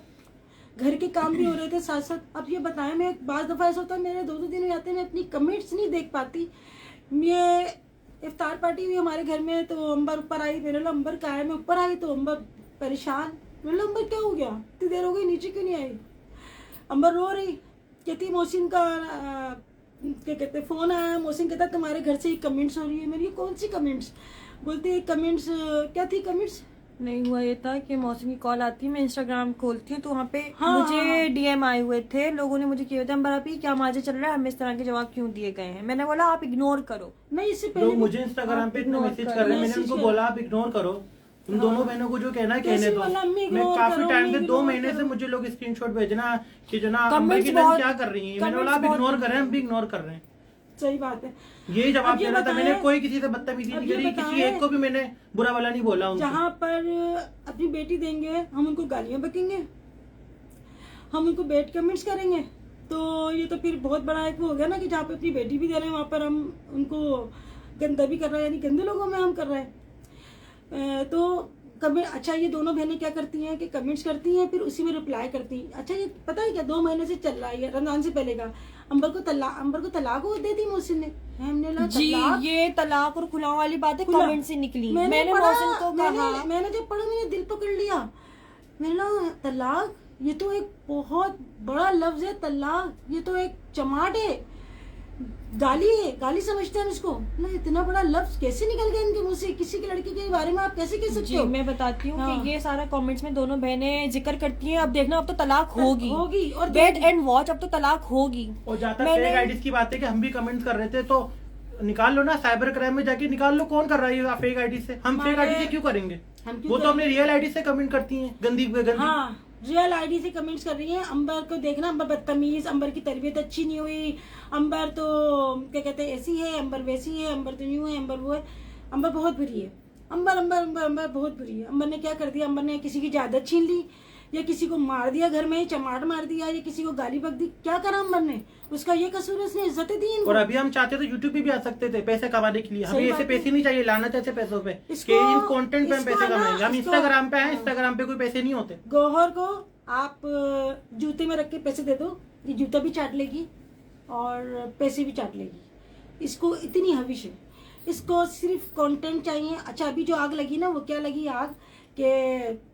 घर के काम भी हो रहे थे साथ साथ। अब ये बताएं, मैं बाज़ दफ़ा ऐसा होता है मेरे 2-2 दिन हो जाते हैं, मैं अपनी कमेंट्स नहीं देख पाती। ये इफ्तार पार्टी हुई हमारे घर में, तो अंबर ऊपर आई, मेरे लो अंबर कहा है, मैं ऊपर आई तो अंबर परेशान। बोला अंबर क्या हो गया, इतनी देर हो गई नीचे क्यों नहीं आई? अंबर रो रही, कहती मोहसिन का क्या कहते फ़ोन आया, मोहसिन कहता तुम्हारे घर से ही कमेंट्स हो रही है। मेरी कौन सी कमेंट्स? बोलती है कमेंट्स क्या थी कमेंट्स? नहीं, हुआ ये था कि मौसम की कॉल आती है, मैं इंस्टाग्राम खोलती हूँ तो वहाँ पे हाँ, मुझे डीएम आए हुए थे, लोगों ने मुझे किए थे अंबर आपी क्या माजे चल रहा है, हमें इस तरह के जवाब क्यों दिए गए हैं। मैंने बोला आप इग्नोर करो। नहीं, इससे लोग पहले मुझे इंस्टाग्राम पे इतना ignore मैसेज कर कर रहे हैं, मैंने मैसेज उनको कर- बोला आप इग्नोर करो, तुम दोनों बहनों को जो कहना है कहने कैसे दो। बोला, अम्मी मैं ignore काफी करो, टाइम से अम्मी 2 ignore महीने से करो। मुझे लोग स्क्रीनशॉट भेजना कि जो ना अंबर Comments की बहन बहुत- क्या कर रही है, मैंने बोला आप comments इग्नोर बहुत- कर रहे हैं, हम भी इग्नोर कर रहे हैं। सही बात है। यही जवाब अब ये देना था, मैंने बताएं- कोई किसी से बदतमीजी अब नहीं ये करी, किसी बताएं- एक को भी मैंने बुरा भला नहीं बोला उनसे। जहाँ पर अपनी बेटी देंगे हम उनको गालियां बकेंगे, हम उनको बैड कमेंट्स करेंगे, तो ये तो फिर बहुत बड़ा एक वो हो गया ना कि जहाँ पे अपनी बेटी भी दे रहे हैं वहाँ पर हम उनको गंदा भी कर रहे हैं, यानी गंदे लोगों में हम कर रहे हैं। तो कमेंट, अच्छा ये दोनों बहनें क्या करती हैं कि कमेंट्स करती हैं फिर उसी में रिप्लाई करती हैं। अच्छा ये पता है क्या 2 महीने से चल रहा है, रमजान से पहले का, अंबर को तलाक वो दे दी मोहसिन ने। हमने बोला जी, तलाक? ये तलाक और खुला वाली बातें खुला। कमेंट से निकली। मैंने मैंने पढ़ा, मौसम को कहा, मैंने जब पढ़ा मैंने दिल पकड़ लिया। मैंने कहा तलाक ये तो एक बहुत बड़ा लफ्ज है, तलाक ये तो एक चमाट है, गाली है, गाली समझते हैं इसको ना। इतना बड़ा लफ्ज कैसे निकल गया इनके मुंह से? किसी की लड़की के बारे में आप कैसे कह सकते जी हो? मैं बताती हूँ हाँ। कि ये सारा कमेंट्स में दोनों बहनें जिक्र करती हैं, अब देखना अब तो तलाक होगी और वेट एंड वॉच, अब तो तलाक होगी। और जहाँ तक मैंने- फेक आईडीज की बात है कि हम भी कमेंट कर रहे थे, तो निकाल लो ना, साइबर क्राइम में जाके निकाल लो कौन कर रहा है फेक आईडी से। हम फेक आईडी से क्यों करेंगे? हम क्यों वो तो अपने रियल आईडी से कमेंट करती हैं, गंदी गंदी। हाँ, रियल आईडी से कमेंट्स कर रही हैं। अंबर को देखना, अंबर बदतमीज, अंबर की तरबियत अच्छी नहीं हुई, अंबर तो क्या कहते हैं ऐसी है, अंबर वैसी है, अंबर तो यूं है, अंबर वो है। अंबर बहुत बुरी है, अंबर अंबर अंबर अंबर बहुत बुरी है। अंबर ने क्या कर दिया? अंबर ने किसी की जायदाद छीन ली, या किसी को मार दिया घर में, चमाट मार दिया, या किसी को गाली बक दी। क्या करा अंबर ने? उसका ये कसूर है, उसने इज्जतें दी इनको। और अभी हम चाहते तो यूट्यूब पे भी आ सकते थे पैसे कमाने के लिए, हमें सही ऐसे बात है। पैसे नहीं चाहिए, लाना चाहिए पैसों पे कि इसको- इन कंटेंट पे हम इसको पैसे ना, कमाएंगे। हम इसको- इंस्टाग्राम पे हैं, हाँ। इंस्टाग्राम पे कोई पैसे नहीं होते। गौहर को आप जूते में रख के पैसे दे दो, ये जूता भी चाट लेगी और पैसे भी चाट लेगी। इसको इतनी हविश है, इसको सिर्फ कंटेंट चाहिए। अच्छा अभी जो आग लगी ना, वो क्या लगी आग के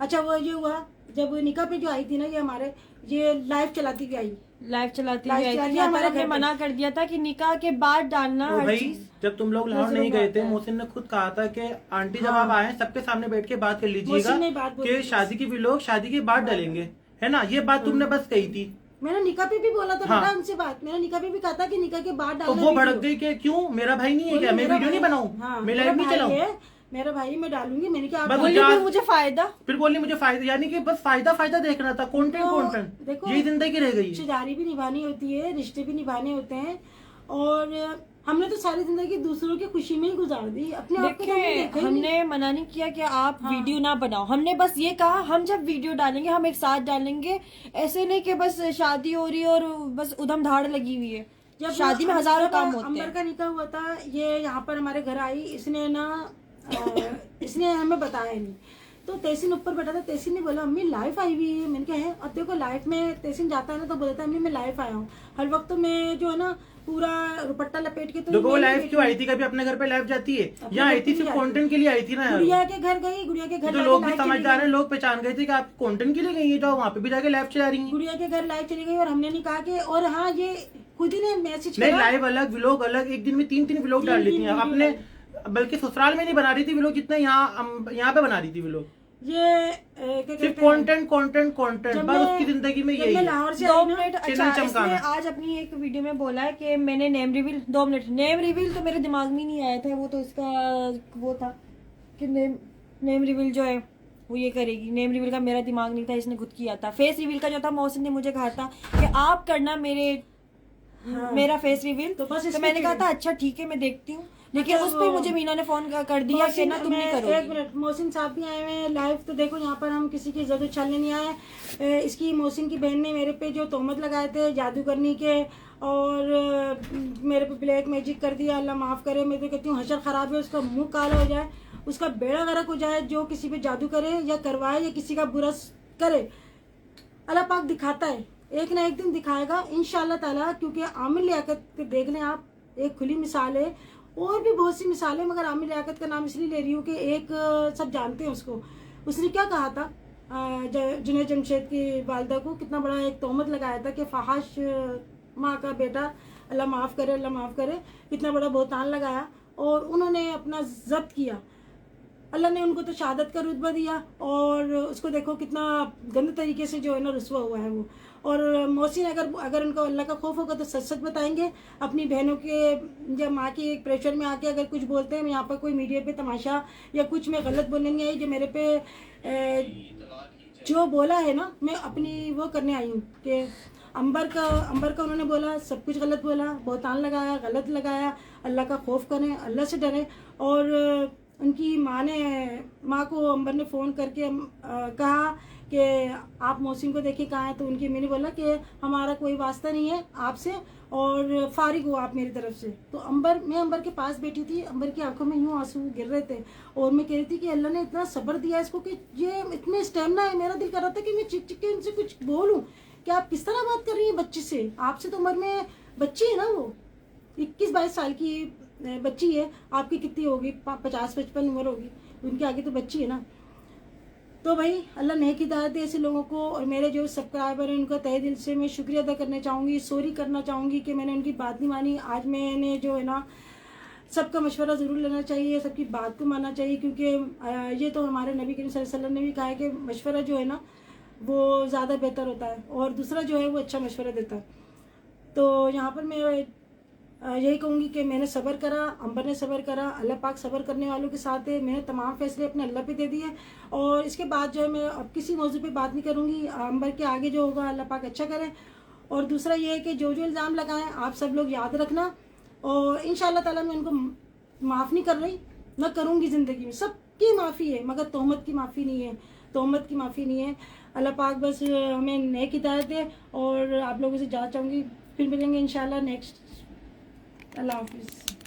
अच्छा वो ये हुआ जब निकाह पे जो आई थी ना, ये हमारे ये लाइव चलाती हुई आई, लाइव चलाती लाइव है, चलाती है यहाँ पर हमारे हमने घर पे। मना कर दिया था कि निकाह के बाद डालना तो हर भाई चीज। जब तुम लोग लाहौर नजरों नहीं में गए आता थे, है। मोहसिन ने खुद कहा था कि आंटी जब हाँ। आप आए सबके सामने बैठ के बात कर लीजिएगा मोहसिन ने बात बोली कि थी। शादी की भी लोग शादी के बाद डालेंगे, है ना? ये बात तुमने बस कही थी, मैंने निकाह पे भी बोला था हाँ। बेटा उनसे बात, मैंने निकाह पे भी कहा था कि निकाह के बाद तो डालना वो भड़क वीडियो। गई कि क्यों मेरा भाई नहीं है क्या, मैं मेरा वीडियो नहीं भाई- बनाऊं, हाँ, मैं मेरा लाइव नहीं भाई चलाऊं? है, मेरा भाई मैं डालूंगी। मैंने क्या बस बोली जा- फिर मुझे फायदा। फिर बोलनी मुझे फायदा, यानी कि बस फायदा फायदा देखना था, कंटेंट देखो- कंटेंट, देखो, यही जिंदगी रह गई है। रिश्तेदारी भी निभानी होती है, रिश्ते भी निभाने होते हैं, और हमने तो सारी जिंदगी दूसरों की खुशी में ही गुजार दी, अपने आप को तो हमने देखिए देखा ही नहीं। हमने मना नहीं किया कि आप हाँ। वीडियो ना बनाओ, हमने बस ये कहा हम जब वीडियो डालेंगे हम एक साथ डालेंगे, ऐसे नहीं कि बस शादी हो रही है और बस उधम धाड़ लगी हुई है। जब शादी में हजारों काम होते अंबर हैं। का निकाह हुआ था, ये यहाँ पर हमारे घर आई, इसने ना इसने हमें बताया नहीं, तो तहसीन ऊपर बैठा था, तहसीन ने बोला अम्मी लाइफ आई हुई है। मैंने कहा है, अब देखो लाइफ में तहसीन जाता है ना तो बोलता है अम्मी मैं लाइफ आया हूँ, हर वक्त तो मैं जो है ना पूरा दुपट्टा लपेट के तो देखो वो मेरी लाइव बेटी- क्यों आई थी? कभी अपने घर पे लाइव जाती है? अपने यहाँ घर आई पे थी नहीं सिर्फ जाती। कंटेंट के लिए आई थी ना यार। गुड़िया के घर गई, गुड़िया के घर तो जाके लोग भी live चली समझदार गई। हैं, लोग पहचान गए थे कि आप कंटेंट के लिए गई है, जाओ वहाँ पे भी जाके लाइव चला रही हैं। गुड़िया के घर लाइव चली गई, और हमने नहीं कहा कि, और हाँ ये खुद ही ने मैसेज नहीं, करा। लाइव अलग, व्लॉग अलग, एक दिन में 3-3 व्लॉग डाल लेती हैं तीन अपने, बल्कि ससुराल में नहीं बना रही थी व्लॉग जितने यहाँ पे बना रही थी व्लॉग। ये क्या कहते सिर्फ हैं, कंटेंट कंटेंट कंटेंट, जब बस मैं- उसकी जिंदगी में जब यही मैं है। लाहौर से 2 आई ना, मिनट। चैनल अच्छा इसने चमकाना। आज अपनी एक वीडियो में बोला है कि मैंने name reveal 2 minute, name reveal तो मेरे दिमाग में नहीं आया था, वो तो इसका वो था कि नेम रिवील जो है वो ये करेगी, नेम रिवील का मेरा दिमाग नहीं था, इसने खुद किया था। फेस रिवील का जो था मोहसिन ने मुझे कहा था कि आप करना हाँ। मेरा फेस रिवील, तो बस तो इसमें मैंने कहा क्या था अच्छा ठीक है मैं देखती हूँ, लेकिन अच्छा, उस पर वो- मुझे मीना ने फोन कर दिया कि मोहसिन, ना तुम नहीं मैं- एक करोगी। मिनट, मोहसिन साहब भी आए हुए हैं लाइव, तो देखो यहाँ पर हम किसी की इज्जत उछालने नहीं आए। इसकी मोहसिन की बहन ने मेरे पे जो तोहमत लगाए थे जादू करने के, और मेरे पे ब्लैक मैजिक कर दिया, अल्लाह माफ़ करे। मैं तो कहती हूँ हशर ख़राब है, उसका मुंह काला हो जाए, उसका बेड़ा गर्क हो जाए, जो किसी पे जादू करे या करवाए या किसी का बुरा करे। अल्लाह पाक दिखाता है, एक ना एक दिन दिखाएगा इंशाल्लाह ताला, क्योंकि आमिर लियाकत के देख लें आप, एक खुली मिसाल है, और भी बहुत सी मिसालें, मगर आमिर लियाकत का नाम इसलिए ले रही हूँ कि एक सब जानते हैं उसको। उसने क्या कहा था जुनैद जमशेद की वालिदा को, कितना बड़ा एक तोहमत लगाया था कि फहाश माँ का बेटा, अल्लाह माफ़ करे, अल्लाह माफ़ करे, कितना बड़ा बहतान लगाया और उन्होंने अपना जब्त किया। अल्लाह ने उनको तो शहादत का रुतबा दिया और उसको देखो कितना गंदे तरीके से जो है ना रुस्वा हुआ है वो। और मोहसिन अगर उनको अल्लाह का खौफ होगा तो सच सच बताएंगे। अपनी बहनों के या माँ के एक प्रेशर में आके अगर कुछ बोलते हैं, यहाँ पर कोई मीडिया पे तमाशा या कुछ मैं गलत बोलने नहीं आई, जो मेरे पे जो बोला है ना, मैं अपनी वो करने आई हूँ कि अंबर का उन्होंने बोला, सब कुछ गलत बोला, बहतान लगाया, गलत लगाया। अल्लाह का खौफ करें, अल्लाह से डरें। और उनकी माँ को अंबर ने फ़ोन करके कहा कि आप मोहसिन को देखिए कहाँ है, तो उनकी मैंने बोला कि हमारा कोई वास्ता नहीं है आपसे और फारिग हो आप मेरी तरफ से। तो मैं अंबर के पास बैठी थी, अंबर की आंखों में यूँ आंसू गिर रहे थे और मैं कह रही थी कि अल्लाह ने इतना सब्र दिया इसको कि ये इतने स्टेमिना है। मेरा दिल कर रहा था कि मैं चिक चिक के उनसे कुछ बोलूँ कि आप किस तरह बात कर रही हैं बच्चे से, आपसे तो उम्र में बच्ची है ना, वो 21-22 साल की बच्ची है, आपकी कितनी होगी, 50-55 उम्र होगी, उनके आगे तो बच्ची है ना। तो भाई अल्लाह नेक हिदायत दे ऐसे लोगों को। और मेरे जो सब्सक्राइबर हैं उनका तहे दिल से मैं शुक्रिया अदा करना चाहूँगी, सॉरी करना चाहूँगी कि मैंने उनकी बात नहीं मानी। आज मैंने जो है ना, सबका मशवरा ज़रूर लेना चाहिए, सबकी बात को मानना चाहिए, क्योंकि ये तो हमारे नबी करीम सल्लल्लाहु अलैहि वसल्लम ने भी कहा है कि मशवरा जो है ना वो ज़्यादा बेहतर होता है और दूसरा जो है वो अच्छा मशवरा देता है। तो यहाँ पर मैं यही कहूँगी कि मैंने सब्र करा, अंबर ने सब्र करा, अल्लाह पाक सब्र करने वालों के साथ है। मैंने तमाम फैसले अपने अल्लाह पे दे दिए और इसके बाद जो है मैं अब किसी मौजू पे बात नहीं करूँगी। अंबर के आगे जो होगा अल्लाह पाक अच्छा करे। और दूसरा ये है कि जो इल्ज़ाम लगाएं आप सब लोग याद रखना और इंशाअल्लाह ताला मैं उनको माफ़ नहीं कर रही, ना करूँगी ज़िंदगी में। सबकी माफ़ी है मगर तोहमत की माफ़ी नहीं है, तोहमत की माफ़ी नहीं है। अल्लाह पाक बस हमें नेक हिदायत दे और आप लोगों से जाना चाहूँगी। फिर मिलेंगे इंशाअल्लाह नेक्स्ट। अल्लाह हाफिज़।